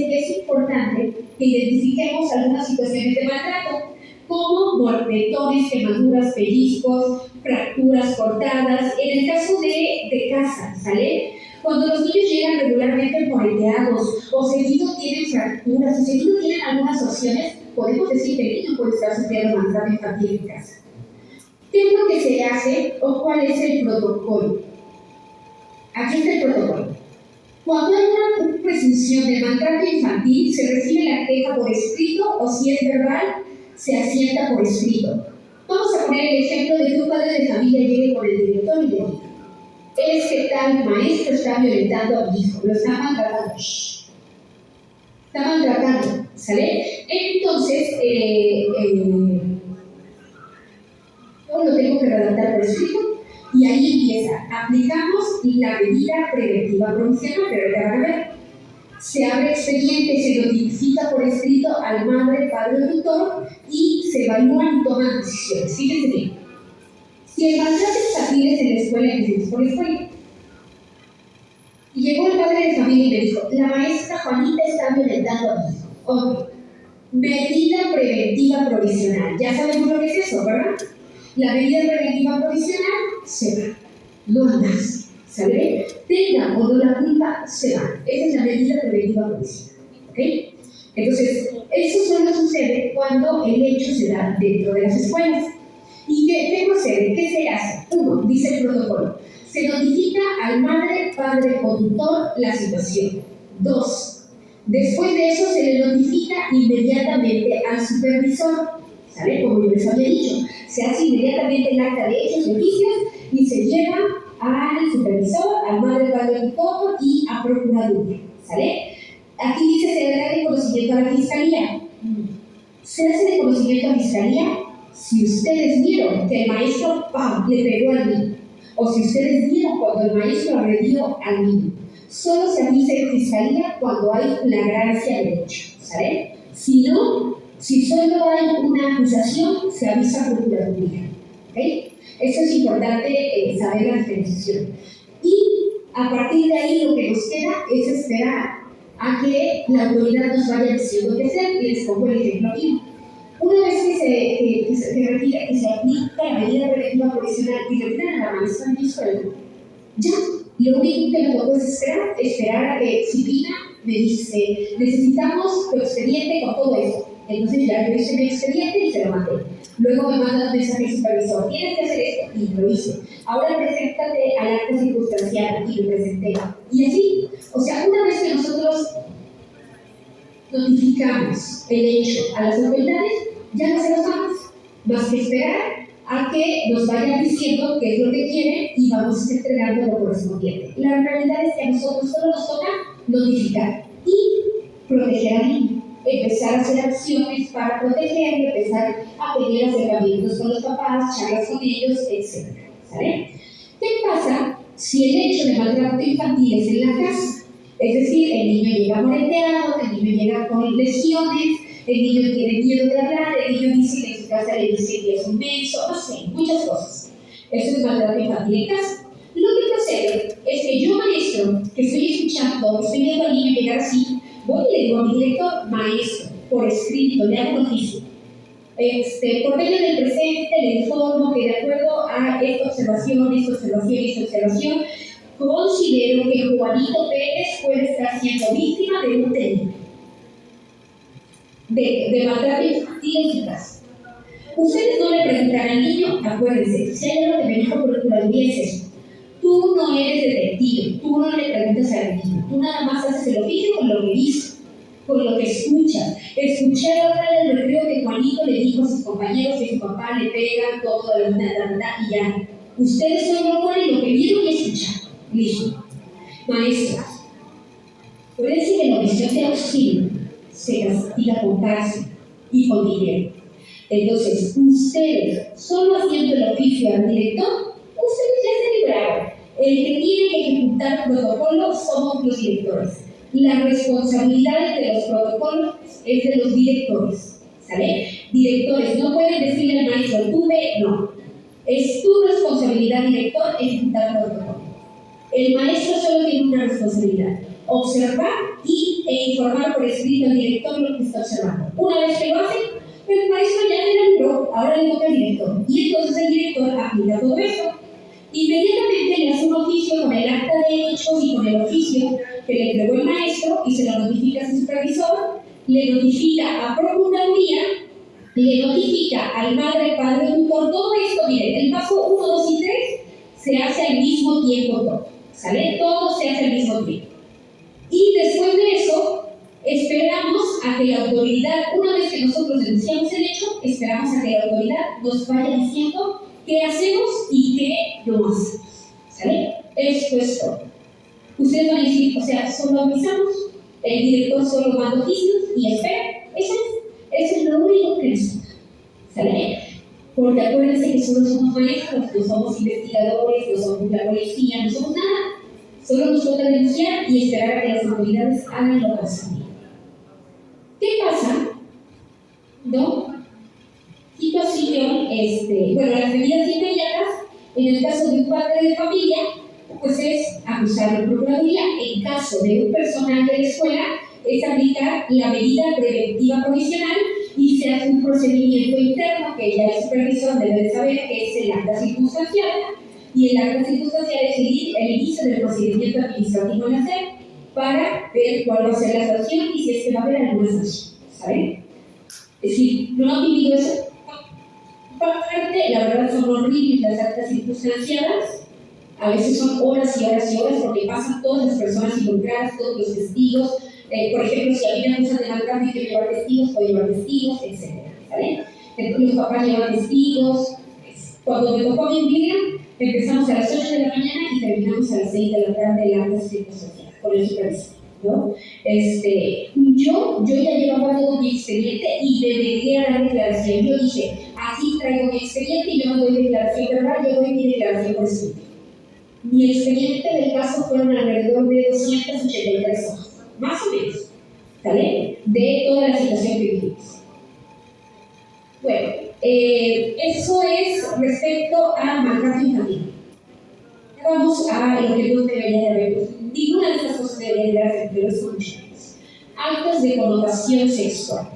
que es importante que identifiquemos algunas situaciones de maltrato, como moretones, quemaduras, pellizcos, fracturas cortadas. En el caso de casa, ¿sale? Cuando los niños llegan regularmente moreteados o seguido tienen fracturas o seguido tienen algunas opciones, podemos decir que el niño puede estar sufriendo maltrato infantil en casa. ¿Qué es lo que se hace o cuál es el protocolo? Aquí está el protocolo. Cuando hay una presunción de maltrato infantil, se recibe la queja por escrito o, si es verbal, se asienta por escrito. Vamos a poner el ejemplo de que un padre de familia llegue con el director y le diga: es que tal maestro está violentando a mi hijo, lo está maltratando. Está maltratando, ¿sale? Entonces, yo lo tengo que redactar por escrito y ahí empieza. Aplicamos la medida preventiva provisional, pero ya van a ver. Se abre expediente, se notifica por escrito al madre, padre o tutor y se evalúan y toman decisiones. Fíjense bien. Si el maltrato infantil es en la escuela, empecemos por la escuela. Y llegó el padre de familia y me dijo: la maestra Juanita está violentando a mi hijo. Ok. Medida preventiva provisional. Ya sabemos lo que es eso, ¿verdad? La medida preventiva provisional se va. No más. ¿Sale? Tenga o no la culpa, se va. Esa es la medida preventiva provisional. ¿Ok? Entonces, eso solo sucede cuando el hecho se da dentro de las escuelas. ¿Y qué procede? ¿Qué se hace? Uno, dice el protocolo: se notifica al madre, padre o tutor la situación. Dos, después de eso se le notifica inmediatamente al supervisor. ¿Sale? Como yo les había dicho, se hace inmediatamente el acta de hechos y oficios y se lleva al supervisor, al madre, padre o tutor y a procuraduría. ¿Sale? Aquí dice: se le da de conocimiento a la fiscalía. Se hace de conocimiento a la fiscalía si ustedes vieron que el maestro le pegó al niño, o si ustedes vieron cuando el maestro agredió al niño. Solo se avisa en fiscalía cuando hay flagrancia del hecho, ¿sale? Si no, si solo hay una acusación, se avisa a procuraduría. ¿Okay? Eso es importante saber la diferenciación. Y a partir de ahí lo que nos queda es esperar a que la autoridad nos vaya diciendo qué hacer, y les pongo el ejemplo aquí. Una vez que se aplica la medida preventiva provisional y retiran a la maestra de mi escuela, ya, lo único que me tocó es esperar a que Silvina me dice: necesitamos tu expediente con todo eso. Entonces ya yo hice mi expediente y se lo mandé. Luego me manda un mensaje al supervisor: tienes que hacer esto, y lo hice. Ahora preséntate al acta circunstancial, y lo presenté. Y así, o sea, una vez que nosotros notificamos el hecho a las autoridades, ya no hacemos más que esperar a que nos vayan diciendo qué es lo que quieren y vamos entregando lo correspondiente. La realidad es que a nosotros solo nos toca notificar y proteger al niño, empezar a hacer acciones para protegerlo, empezar a pedir acercamientos con los papás, charlas con ellos, etc. ¿Sale? ¿Qué pasa si el hecho de maltrato infantil es en la casa? Es decir, el niño llega moreteado, el niño llega con lesiones, el niño tiene miedo de hablar, el niño dice que en su casa le dice que es un menso, no sé, muchas cosas. Eso es maltrato infantil en casa. Lo que procede es que yo, maestro, que estoy escuchando, estoy viendo al niño llegar así, voy y le digo a mi director: maestro, por escrito, le hago un oficio. Por medio del presente le informo que de acuerdo a esta observación, considero que Juanito Pérez puede estar siendo víctima de un delito, de maltrato infantil en su casa. Ustedes no le preguntan al niño, acuérdense, si hay algo que me dijo Procuraduría es eso. Tú no eres detective, tú no le preguntas al niño, tú nada más haces el oficio con lo que viste, con lo que escuchas. Escuché la otra vez en el recreo que Juanito le dijo a sus compañeros que su papá le pega todo y ya. Ustedes solo ponen lo que vieron y escucharon. Listo. Maestras, acuérdense que la omisión de auxilio se castiga con cárcel y con dinero. Entonces, ustedes, solo haciendo el oficio al director, ustedes ya se libraron. El que tiene que ejecutar protocolos somos los directores. La responsabilidad de los protocolos es de los directores. ¿Sale? Directores no pueden decirle al maestro, tú ve, no. Es tu responsabilidad, director, ejecutar protocolo. El maestro solo tiene una responsabilidad: observar e informar por escrito al director lo que está observando. Una vez que lo hace, el maestro ya le libró, ahora le toca al director. Y entonces el director aplica todo eso. Inmediatamente le hace un oficio con el acta de hechos y con el oficio que le entregó el maestro y se lo notifica a su supervisor, le notifica a Procuraduría, le notifica al madre, padre, tutor. Todo esto, miren, el paso 1, 2 y 3 se hace al mismo tiempo todo. ¿Sale? Todo se hace al mismo tiempo. Y después de eso, esperamos a que la autoridad, una vez que nosotros denunciamos el hecho, esperamos a que la autoridad nos vaya diciendo qué hacemos y qué no hacemos. ¿Sale? Esto es todo. Ustedes van a decir, o sea, solo avisamos, el director solo manda oficios y espera. Eso es lo único que necesita. ¿Sale? Porque acuérdense que solo somos maestros, no somos investigadores, no somos la policía, no somos nada. Solo nos toca denunciar y esperar a que las autoridades hagan lo posible. ¿Qué pasa? ¿No? Situación, bueno, las medidas inmediatas, en el caso de un padre de familia, pues es acusar a la Procuraduría. En caso de un personal de la escuela, es aplicar la medida preventiva provisional y se hace un procedimiento interno que ya el supervisor debe de saber, que es el acta circunstancial, y el acta circunstancial es el inicio del procedimiento administrativo en la SEP para ver cuál va a ser la sanción y si es que va a haber alguna sanción. ¿Saben? Es decir, no han vivido eso. Parte, la verdad son horribles las actas circunstanciadas. A veces son horas y horas y horas porque pasan todas las personas involucradas, todos los testigos. Por ejemplo, si a mí me acusan de maltrato y quiero llevar testigos, puedo llevar testigos, etc. ¿Vale? Entonces, los papás llevan testigos. Cuando me tocó a mi vida, empezamos a las 8 de la mañana y terminamos a las 6 de la tarde en la acta circunstancial con el supervisor, ¿no? Yo ya llevaba todo mi expediente y me negué a dar declaración. Yo dije, aquí traigo mi expediente y yo no doy declaración verbal, yo doy mi declaración por escrito. Mi expediente del caso fueron alrededor de 283 hojas, más o menos, ¿vale? De toda la situación que vivimos. Bueno, eso es respecto a maltrato infantil. Vamos a lo que no debería de haber. Ninguna de estas cosas debería de haber, pero son muchas. Actos de connotación sexual.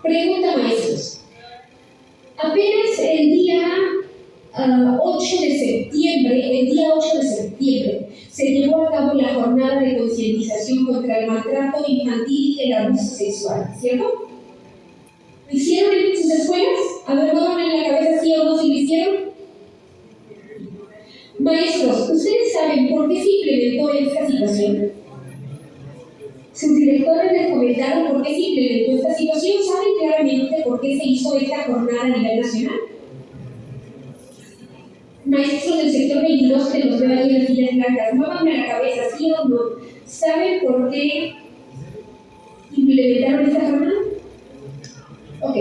Pregunta, maestros. Apenas el día 8 de septiembre, se llevó a cabo la jornada de concientización contra el maltrato infantil y el abuso sexual, ¿cierto? ¿Lo hicieron en sus escuelas? A ver, ¿no en la cabeza sí o no si lo hicieron? Maestros, ¿ustedes saben por qué se implementó esta situación? Sus directores les comentaron por qué se implementó esta situación. ¿Saben claramente por qué se hizo esta jornada a nivel nacional? Maestros del sector 22 que nos ven ahí en las sillas blancas, muévanme la cabeza, ¿sí o no? ¿Saben por qué implementaron esta jornada? Ok.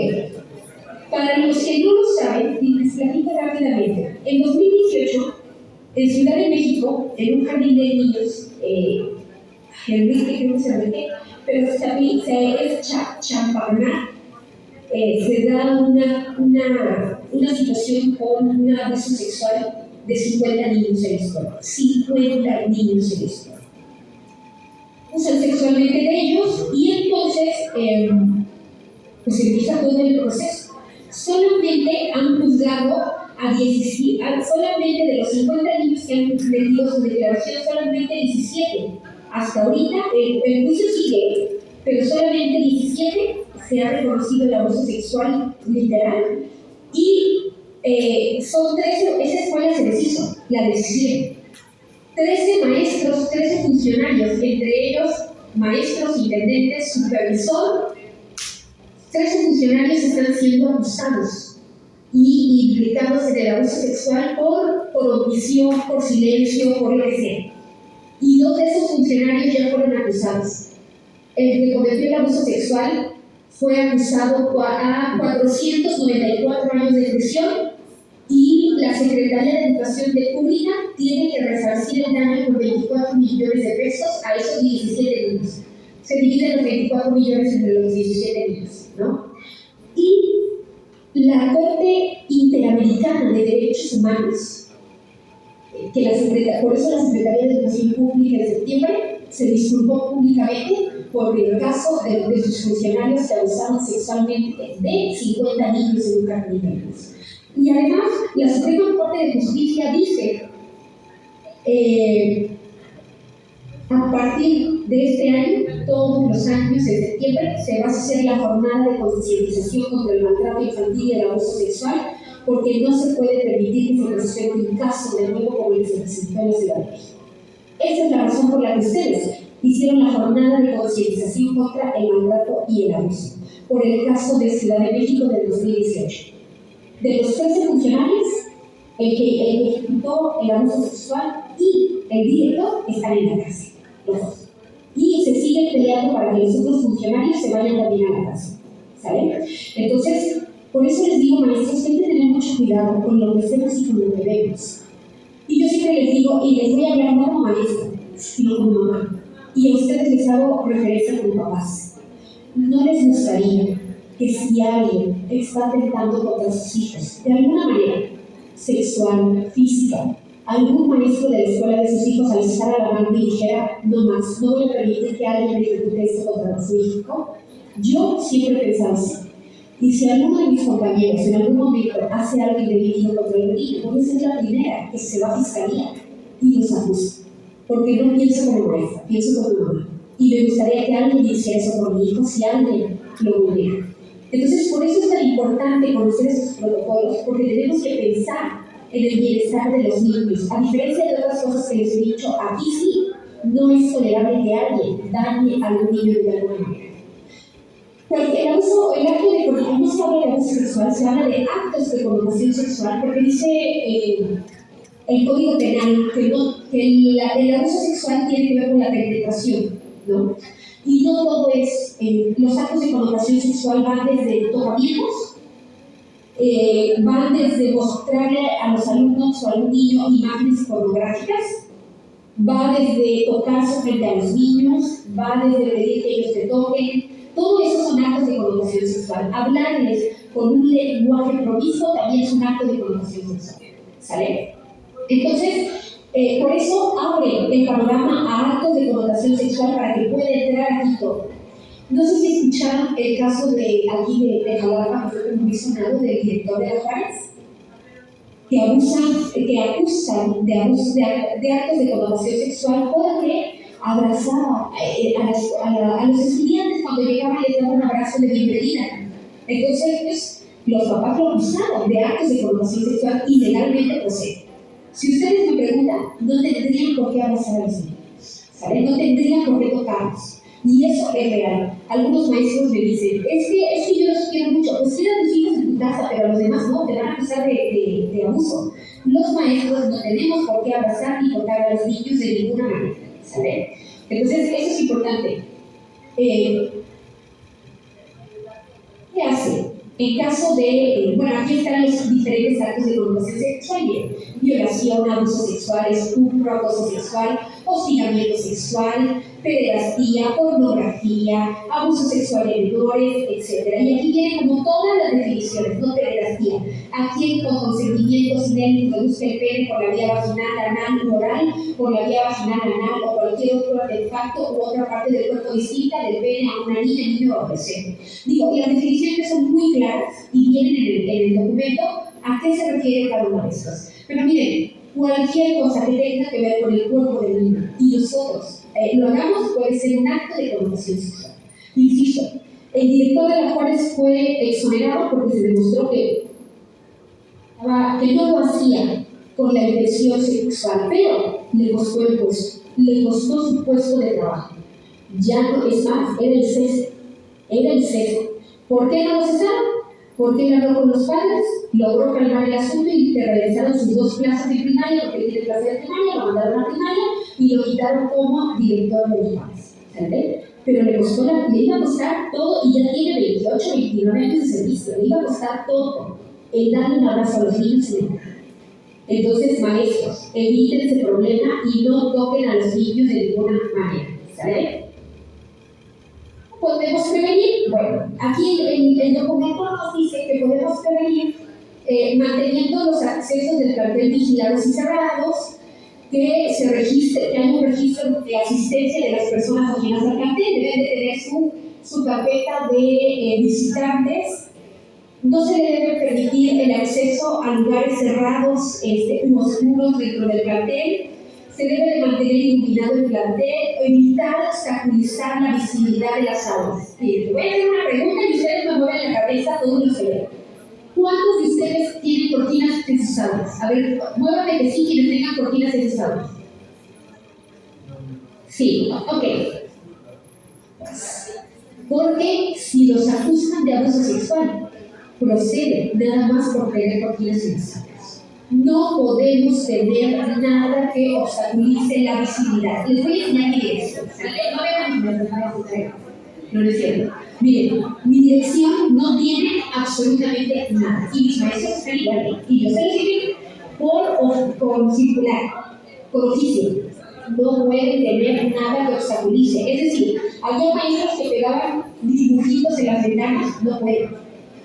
Para los que no lo saben, les platico rápidamente. En 2018, en Ciudad de México, en un jardín de niños, Enrique, creo que se llama, pero también es Champaná, se da una situación con un abuso sexual de 50 niños en la escuela. 50 niños en la escuela. Usan sexualmente de ellos y entonces pues empieza todo el proceso. Solamente han juzgado solamente de los 50 niños que han metido su declaración, solamente 17. Hasta ahorita el juicio sigue, pero solamente 17 se ha reconocido el abuso sexual literal. Y son 13, esa escuela se deshizo, la decidieron. 13 maestros, 13 funcionarios, entre ellos maestros, intendentes, supervisor, 13 funcionarios están siendo acusados y implicándose del abuso sexual por omisión, por silencio, por lo que sea. Y 2 de esos funcionarios ya fueron acusados. El que cometió el abuso sexual fue acusado a 494 años de prisión y la Secretaría de Educación Pública tiene que resarcir el daño por 24 millones de pesos a esos 17 niños. Se dividen los 24 millones entre los 17 niños, ¿no? Y la Corte Interamericana de Derechos Humanos, por eso la Secretaría de Educación Pública en septiembre se disculpó públicamente por el caso de sus funcionarios que abusaron sexualmente de 50 niños en un jardín de niños. Y además, la Suprema Corte de Justicia dice, a partir de este año, todos los años en septiembre, se va a hacer la jornada de concientización contra el maltrato infantil y el abuso sexual, porque no se puede permitir que se presente un caso de nuevo como el que se presentó en la Ciudad de México. Esa es la razón por la que ustedes hicieron la jornada de concientización contra el maltrato y el abuso, por el caso de Ciudad de México del 2018. De los 13 funcionarios, el que ejecutó el abuso sexual y el director están en la cárcel, los dos. Y se sigue peleando para que los otros funcionarios se vayan también a la cárcel, ¿saben? Entonces, por eso les digo, maestros, que hay que tener mucho cuidado con lo que hacemos y con lo que vemos. Y yo siempre les digo, y les voy a hablar no como maestra, sino como mamá. Y a ustedes les hago referencia como papás. ¿No les gustaría que si alguien está atentando contra sus hijos, de alguna manera, sexual, física, algún maestro de la escuela de sus hijos alzara la mano y dijera, no más, no voy a permitir que alguien ejecute esto contra su hijo? Yo siempre pensaba así. Y si alguno de mis compañeros en algún momento hace algo indebido contra el niño, voy a ser la primera que se va a fiscalía y los acusa. Porque no pienso como maestra, pienso como mamá. Y me gustaría que alguien hiciera eso por mi hijo si alguien lo vulnera. Entonces, por eso es tan importante conocer esos protocolos, porque tenemos que pensar en el bienestar de los niños. A diferencia de otras cosas que les he dicho, aquí sí no es tolerable que alguien dañe a algún niño de alguna manera. Pues el acto de connotación, no se habla de abuso sexual, se habla de actos de connotación sexual, porque dice el Código Penal que el abuso sexual tiene que ver con la penetración, ¿no? Y no todo es, los actos de connotación sexual van desde tocamientos, van desde mostrarle a los alumnos o a un niño imágenes pornográficas, va desde tocarse frente a los niños, va desde pedir que ellos te toquen. Todo eso son actos de connotación sexual. Hablarles con un lenguaje promiscuo también es un acto de connotación sexual. ¿Sale? Entonces, por eso abre el panorama a actos de connotación sexual para que pueda entrar aquí todo. No sé si escucharon el caso de aquí de Jalapa, que fue muy sonado, del director de la Juárez, que acusan de actos de connotación sexual porque abrazaba a los estudiantes cuando llegaban y les daba un abrazo de bienvenida. Entonces, pues, los papás lo acusaron de actos de connotación sexual y legalmente procede. Si ustedes me preguntan, no tendrían por qué abrazar a los niños, ¿saben? No tendrían por qué tocarlos. Y eso es real. Algunos maestros me dicen, es que yo los quiero mucho. Pues queda a tus hijos en tu casa, pero a los demás no, te van a acusar de abuso. Los maestros no tenemos por qué abrazar ni tocar a los niños de ninguna manera, ¿saben? Entonces, eso es importante. ¿Qué hace? En caso de, aquí están los diferentes actos de connotación sexual: violación, abuso sexual, estupro, acoso sexual, hostigamiento sexual, pederastía, pornografía, abuso sexual de menores, etc. Y aquí vienen como todas las definiciones, no pederastía. A quien con consentimiento sin él introduzca el pene por la vía vaginal, anal, oral, por la vía vaginal, anal o cualquier otro artefacto u otra parte del cuerpo distinta del pene a una niña, niño o adolescente. Digo, y las definiciones son muy claras y vienen en el documento a qué se refiere cada una de estas. Pero miren, cualquier cosa que tenga que ver con el cuerpo del niño y nosotros lo hagamos puede ser un acto de connotación sexual. Insisto, el director de la Juárez fue exonerado porque se demostró que no lo hacía con la intención sexual, pero le costó el puesto, le costó su puesto de trabajo. Ya no es más, era el ceso. ¿Por qué no lo cesaron? Porque él habló con los padres, logró calmar el asunto y te regresaron sus 2 plazas de primaria, porque tiene clase de primaria, lo mandaron a primaria y lo quitaron como director de los padres. ¿Sale? Pero le iba a costar todo, y ya tiene 28, 29 años de servicio, le iba a costar todo el darle un abrazo a los niños en el carro. Entonces, maestros, eviten ese problema y no toquen a los niños de ninguna manera. ¿Sale? ¿Podemos prevenir? Bueno, aquí el documento nos dice que podemos prevenir manteniendo los accesos del plantel vigilados y cerrados, que se registre, que haya un registro de asistencia de las personas ajenas al plantel, deben de tener su carpeta de visitantes. No se le debe permitir el acceso a lugares cerrados u oscuros dentro del plantel. Se debe de mantener iluminado el plantel, evitar obstaculizar la visibilidad de las aulas. Voy a hacer una pregunta y ustedes me mueven la cabeza todos los que ven. ¿Cuántos de ustedes tienen cortinas en sus aulas? A ver, muévanme que sí, quienes tengan cortinas en sus aulas. Sí, ok. Porque si los acusan de abuso sexual, procede nada más por tener cortinas en sus aulas. No podemos tener nada que obstaculice la visibilidad. Les voy a enseñar mi dirección. No vean no es cierto. Miren, mi dirección no tiene absolutamente nada. Y mis maestros están igual. Y yo se los digo por circular, por oficio. No pueden tener nada que obstaculice. Es decir, había maestros que pegaban dibujitos en las ventanas. No pueden.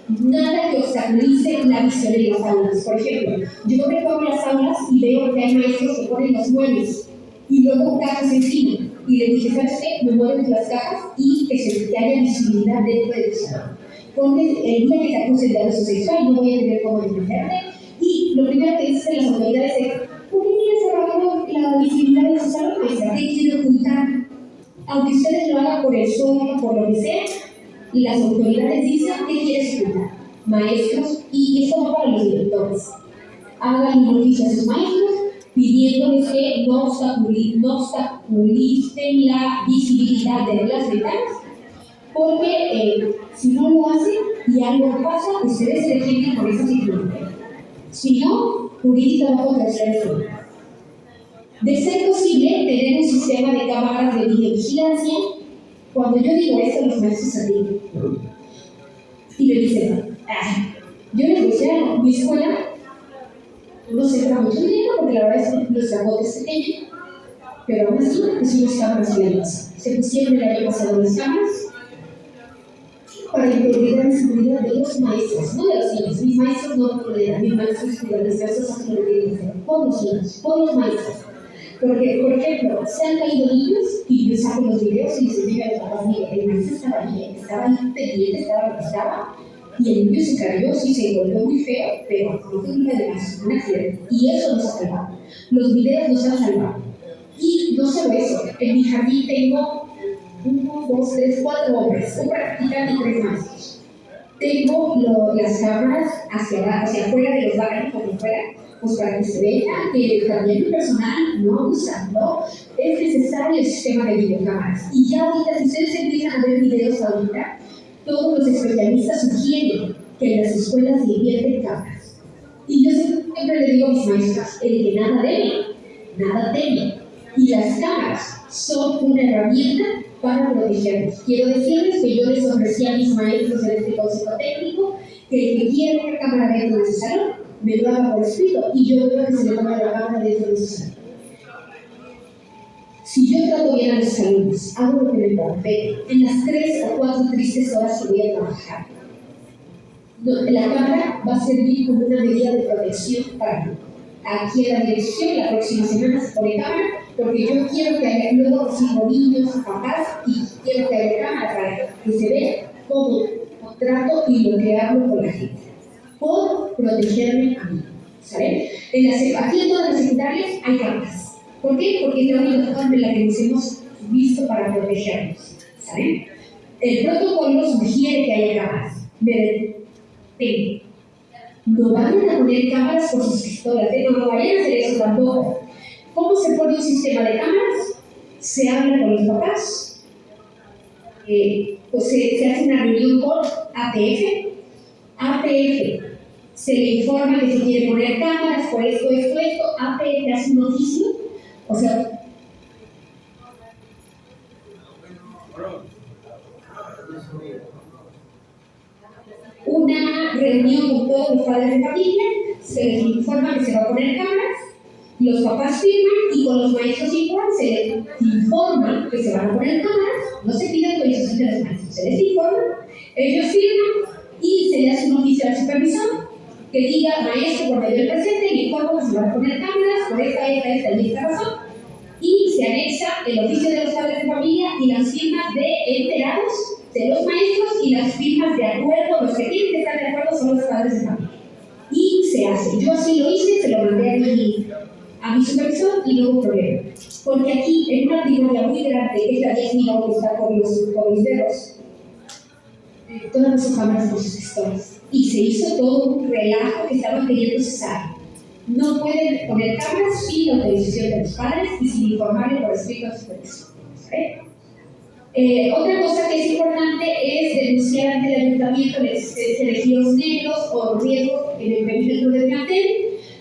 Nada que obstaculice la visión de las aulas. Por ejemplo, yo recorro las aulas y veo que hay maestros que ponen los muebles y luego cajas encima. Y le dije, ¿sabes qué? Me mueven las cajas y que haya visibilidad dentro de tu salón. Porque el día que te acusen de abuso sexual no voy a tener cómo defenderte. Y lo primero que dicen las autoridades es, ¿por qué tienes cerrado la visibilidad de su salón? ¿Qué quiere ocultar? Aunque ustedes lo hagan por el suelo, por lo que sea, y las autoridades dicen, ¿qué quieres ocultar? Maestros, y esto va para los directores. Hagan noticia a sus maestros pidiéndoles que no obstaculicen la visibilidad de las ventanas, porque si no lo hacen y algo pasa, ustedes se defienden por esa circunstancia. Si no, jurídica va contra ustedes. De ser posible, tener un sistema de cámaras de videovigilancia. Cuando yo digo esto, los maestros se ríen. Y me dicen, yo les decía, mi escuela no se entra mucho dinero porque la verdad es que nuestra cuota es pequeña, pero aún así pusimos cámaras en la casa. Se pusieron el año pasado las cámaras para integrar la seguridad de los maestros, no de los niños. Mis maestros no lo dan, mis maestros cuidan las casas hasta lo que dicen, por los niños, por los maestros. Porque, por ejemplo, se han caído niños y yo saco los videos y les digo a los papás, mire, el maestro estaba ahí pendiente, estaba, y el niño se cayó, sí, se golpeó muy feo, pero no fue culpa de un accidente. Y eso nos ha salvado. Los videos nos han salvado. Y no solo eso, en mi jardín tengo 1, 2, 3, 4 hombres, un practicante y 3 maestros. Tengo las cámaras hacia afuera de los baños, como fuera, pues para que se vea que también el personal no usa, ¿no? Es necesario el sistema de videocámaras. Y ya ahorita, si ustedes empiezan a ver videos ahorita, todos los especialistas sugieren que en las escuelas se invierten cámaras. Y yo siempre le digo a mis maestros, el que nada debe, nada teme. Y las cámaras son una herramienta para protegernos. Quiero decirles que yo les ofrecí a mis maestros en este consejo técnico que el que quiera una cámara dentro de su salón, me lo haga por escrito y yo veo que se le ponga la cámara dentro de su salón. Si yo trato bien a los alumnos, hago lo que me compete, en las 3 o 4 tristes horas que voy a trabajar, la cámara va a servir como una medida de protección para mí. Aquí en la dirección, la próxima semana se pone cámara, porque yo quiero que haya, luego recibo niños, papás, y quiero que haya cámara para que se vea cómo trato y lo que hablo con la gente, por protegerme a mí, ¿sabes? Aquí en todas las secundarias hay cámaras. ¿Por qué? Porque es la única forma en la que nos hemos visto para protegernos, ¿saben? El protocolo sugiere que haya cámaras. Pero no vayan a poner cámaras por sus pistolas, no vayan a hacer eso tampoco. ¿Cómo se pone un sistema de cámaras? Se habla con los papás, pues se hace una reunión con APF, se le informa que se quiere poner cámaras por esto, APF hace un oficio, o sea, una reunión con todos los padres de familia, se les informa que se va a poner cámaras, los papás firman y con los maestros igual se les informa que se van a poner cámaras, no se pide autorización de los maestros, se les informa, ellos firman y se le hace un oficio al supervisor que diga, maestro, por medio del presente, le informo que se van a poner cámaras por esta y esta razón, y se anexa el oficio de los padres de familia y las firmas de enterados de los maestros y las firmas de acuerdo, los que tienen que estar de acuerdo son los padres de familia. Y se hace. Yo así lo hice, se lo mandé a mi supervisor y no hubo problema. Porque aquí, en una primaria muy grande, que es la 10.000 que está con mis dedos, todas las cámaras por sus pistolas. Y se hizo todo un relajo que estaban queriendo cesar. No pueden poner cámaras sin la autorización de los padres y sin informarle por escrito al supervisor. Otra cosa que es importante es denunciar ante el ayuntamiento la existencia de giros negros o riesgos en el perímetro del plantel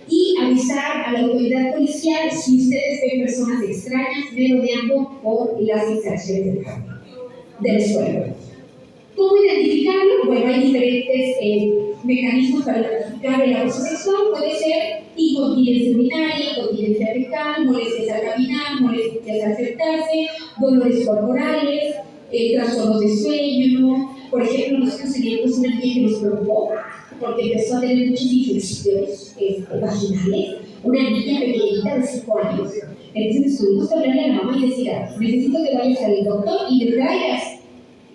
y avisar a la autoridad policial si ustedes ven personas extrañas merodeando por las instalaciones de la escuela. ¿Cómo identificarlo? Bueno, hay diferentes mecanismos para identificar el abuso sexual. Puede ser incontinencia urinaria, incontinencia fecal, molestias al caminar, molestias al sentarse, dolores corporales, trastornos de sueño, ¿no? Por ejemplo, nosotros teníamos una niña que nos preocupó porque empezó a tener muchas infecciones vaginales, una niña pequeñita de 5 años. Entonces tuvimos que hablarle a la mamá y decir, necesito que vayas al doctor y me traigas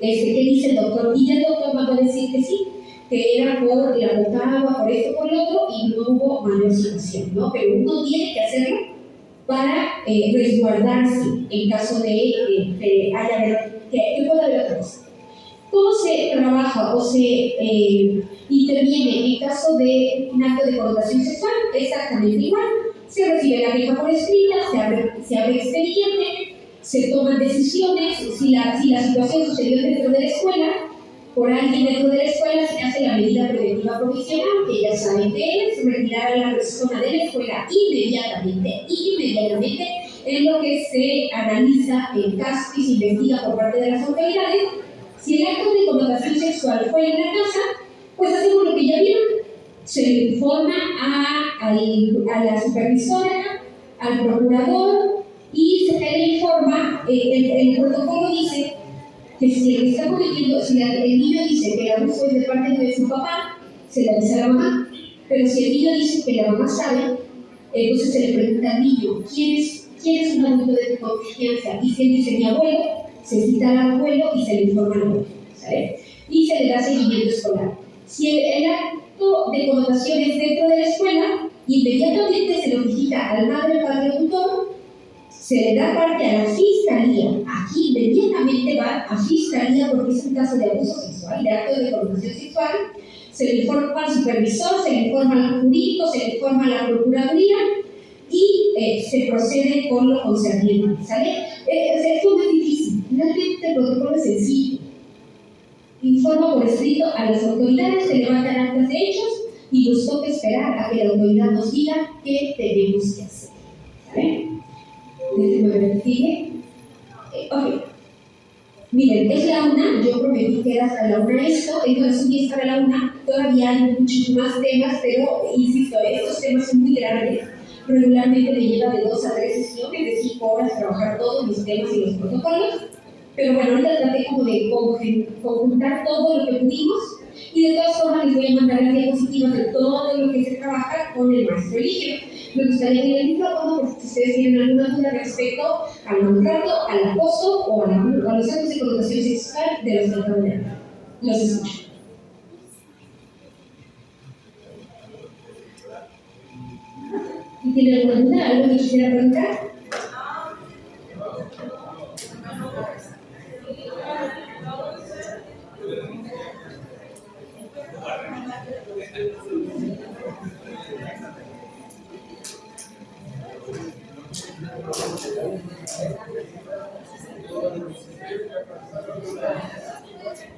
¿qué dice el doctor? Y el doctor mandó a decir que sí, que era por la poca agua, por esto, por lo otro, y no hubo mayor situación, ¿no? Pero uno tiene que hacerlo para resguardarse en caso de que pueda haber otra cosa. ¿Cómo se trabaja o se interviene en caso de un acto de connotación sexual? Exactamente igual. Se recibe la queja por escrita, se abre expediente, se toman decisiones. Si la situación sucedió dentro de la escuela, por alguien dentro de la escuela se hace la medida preventiva provisional, que ya saben que es retirar a la persona de la escuela inmediatamente, en lo que se analiza el caso y se investiga por parte de las autoridades. Si el acto de connotación sexual fue en la casa, pues hacemos lo que ya vieron. Se le informa a la supervisora, al procurador, y se le informa, el protocolo dice que si el está cometiendo, si el niño dice que el abuso es de parte de su papá, se le avisa a la mamá. Pero si el niño dice que la mamá sabe, entonces se le pregunta al niño, ¿quién es un adulto de tu confianza? Y si él dice mi abuelo, se cita al abuelo y se le informa al abuelo, ¿sabes? Y se le da seguimiento escolar. Si el acto de connotación es dentro de la escuela, inmediatamente se notifica al madre, padre o tutor, se le da parte a la fiscalía. Aquí inmediatamente va a fiscalía porque es un caso de abuso sexual, de acto de connotación sexual. Se le informa al supervisor, se le informa al jurídico, se le informa a la procuraduría y se procede con lo concerniente, ¿sale? Esto no es difícil, realmente el protocolo es sencillo. Informa por escrito a las autoridades, se levantan actas de hechos y nos toca esperar a que la autoridad nos diga qué tenemos que hacer, ¿sale? Déjenme ver, ¿sigue? Ok. Miren, es la una, yo prometí que era hasta la una esto, entonces sí es para la una, todavía hay muchos más temas, pero insisto, estos temas son muy grandes. regularmente me lleva de 2 a 3 sesiones, de 5 horas trabajar todos los temas y los protocolos. Pero bueno, ahorita traté como de conjuntar todo lo que pudimos y de todas formas les voy a mandar las diapositivas de todo lo que se trabaja con el maestro Eligio. Me gustaría que el micrófono, por si ustedes tienen alguna duda respecto al maltrato, al acoso o a los actos de connotación sexual de los que acabo de hablar. Los escucho. ¿Y tiene alguna duda? ¿Algo que quisiera preguntar?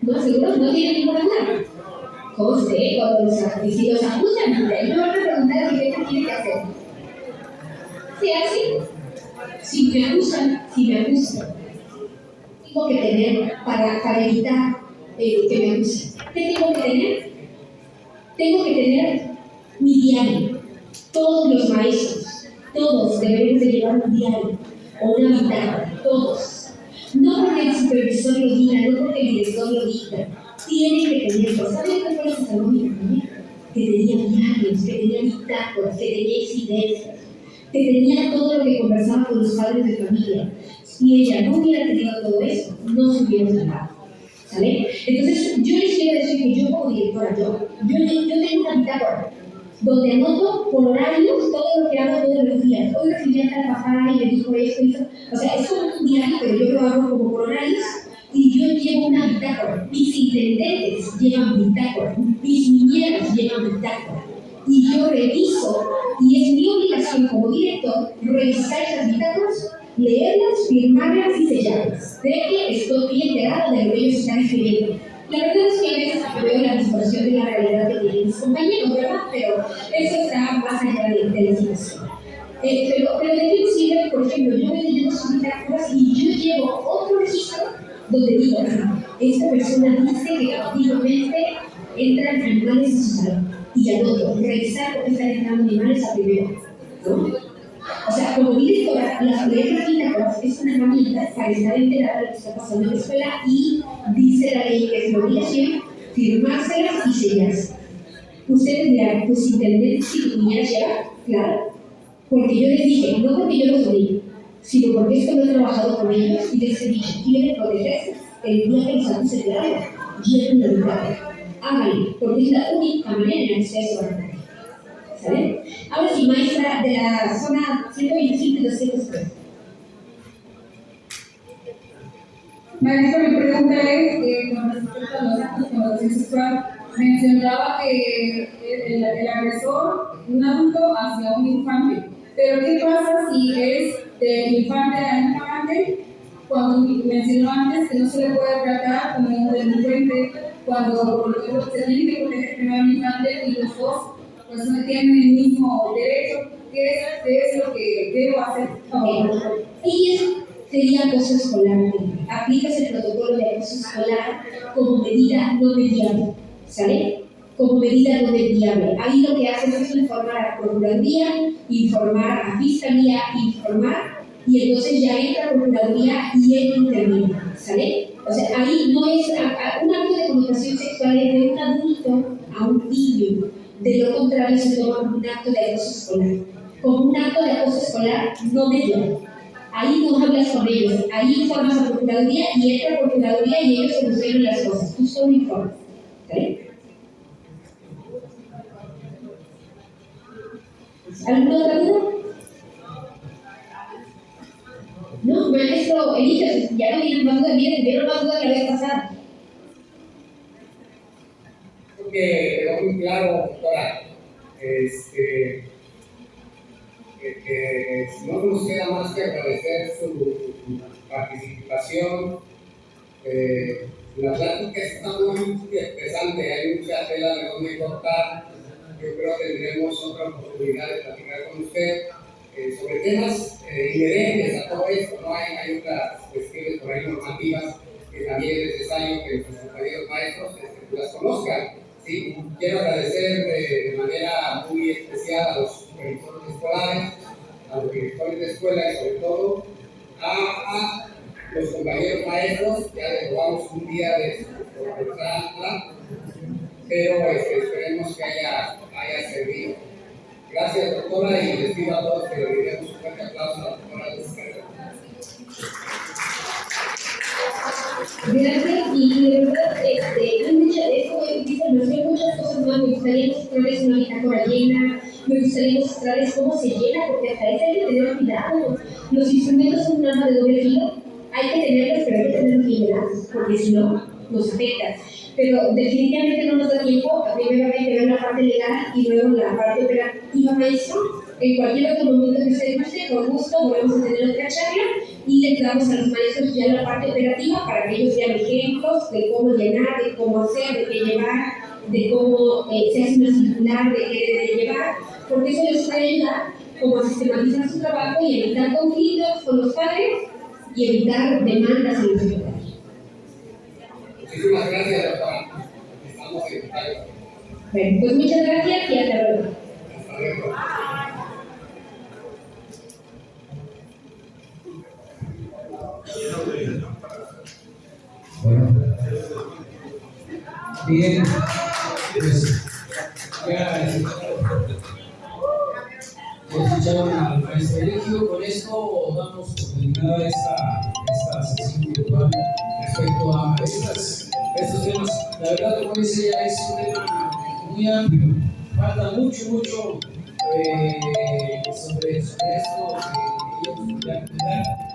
No, seguro no tiene ninguna duda. José, cuando si los acusan, me van a preguntar qué tiene que hacer. ¿Se hace? Si me acusan, tengo que tener para evitar que me acusen. ¿Qué tengo que tener? Tengo que tener mi diario. Todos los maestros, todos debemos de llevar un diario o una bitácora, todos. No porque el supervisor lo diga, no porque el director lo diga. Tienen que tenerlo. ¿Saben qué fue lo que salvó mi familia? Que tenía diarios, que tenía bitácoras, que tenía incidencias, que tenía todo lo que conversaba con los padres de familia. Si ella no hubiera tenido todo eso, no se hubiera salvado. ¿Sale? Entonces, yo les quiero decir que yo como directora, yo tengo una bitácora donde anoto por horarios todo lo que hago todos los días. Hoy recibí a tal papá y me dijo esto, hizo. O sea, es como un diario, pero yo lo hago como por horarios y yo llevo una bitácora. Mis intendentes llevan bitácora, mis niñeras llevan bitácora. Y yo reviso, y es mi obligación como director revisar esas bitácoras, leerlas, firmarlas y sellarlas. De que estoy bien enterada de lo que ellos están escribiendo. La verdad es que a veces veo la distorsión de la realidad que tienen mis compañeros, ¿verdad? Pero eso está más allá de la situación. Pero de qué me sirve, por ejemplo, yo me llevo sus bitácoras y yo llevo otro registro donde digo, esta persona dice que continuamente entran animales a su salón. Y anoto, revisar por qué están entrando animales a primero, ¿no? O sea, como directora, las bitácoras es una herramienta para estar enterada de lo que está pasando en la escuela y dice la ley que es la obligación firmárselas y sellarse. Ustedes dirán, pues intendentes si tu niñera lleva, claro, porque yo les dije, no porque yo los obligue, sino porque esto lo he trabajado con ellos y les he dicho, quieren protegerse el día que los acusen de algo, lleven la bitácora, háganlo, porque es la única manera en la que ustedes se van a proteger. ¿Sale? Ahora sí, maestra de la zona 125 y 203. Maestra, mi pregunta es, con respecto a los actos de connotación sexual, mencionaba que el agresor, un adulto hacia un infante, pero ¿qué pasa si es de infante a infante? Cuando mencionó antes que no se le puede tratar como un delincuente, cuando por ejemplo, se tiene que proteger primero al infante y los dos pues no tienen el mismo derecho. ¿Qué es lo que debo hacer? Y eso sería acoso escolar. Aplicas el protocolo de acoso escolar como medida no mediable, ¿sale? Como medida no mediable. Ahí lo que haces es informar a la Procuraduría, informar a Fiscalía, informar, y entonces ya entra a Procuraduría y él interviene, ¿sale? O sea, ahí no es un acto de connotación sexual es de un adulto a un niño. De lo contrario, se toma como un acto de acoso escolar. Como un acto de acoso escolar no mediable. Ahí no hablas con ellos, ahí informas a Procuraduría y entra a Procuraduría y ellos solucionan las cosas. Tú solo informas. ¿Vale? ¿Alguna otra duda? No, maestro, Elías, ya no tienen más dudas, miren, tuvieron más dudas que la vez pasada. Creo que quedó muy claro, doctora. No nos queda más que agradecer su participación. La plática está muy interesante, hay mucha tela de donde cortar. Yo creo que tendremos otra oportunidad de platicar con usted sobre temas inherentes a todo esto. ¿No? Hay otras cuestiones por ahí normativas que también es necesario que nuestros compañeros maestros las conozcan. ¿Sí? Quiero agradecer de manera muy especial a los supervisores escolares, a los directores de escuela y sobre todo a los compañeros maestros. Ya les robamos un día de su jornada, pero esperemos que haya servido. Gracias, doctora, y les pido a todos que le demos un fuerte aplauso a la doctora Luz Herrera. Gracias, y de verdad, hay muchas de eso, hay muchas cosas más. Me gustaría mostrarles una bitácora llena, me gustaría mostrarles cómo se llena, porque hasta eso hay que tener cuidado. Los instrumentos son un arma de doble filo, hay que tenerlos, pero hay que tenerlos bien llenados, porque si no, nos afecta. Pero definitivamente no nos da tiempo. Primero hay que ver la parte legal y luego la parte operativa, maestro. En cualquier otro momento que usted guste, con gusto volvemos a tener otra charla y le damos a los maestros ya la parte operativa para que ellos vean ejemplos de cómo llenar, de cómo hacer, de qué llevar, de cómo se hace una circular, de qué debe llevar, porque eso les puede ayudar como a sistematizar su trabajo y evitar conflictos con los padres y evitar demandas en los escolares. Muchísimas gracias, doctora. Estamos en contacto. Bueno, pues muchas gracias y hasta luego. Hasta luego. Bueno, bien, pues ya escucharon al maestro Eligio. Con esto damos por terminada esta sesión virtual respecto a estos temas. La verdad, como dice, ya es un tema muy amplio, falta mucho sobre esto que ellos podrían comentar.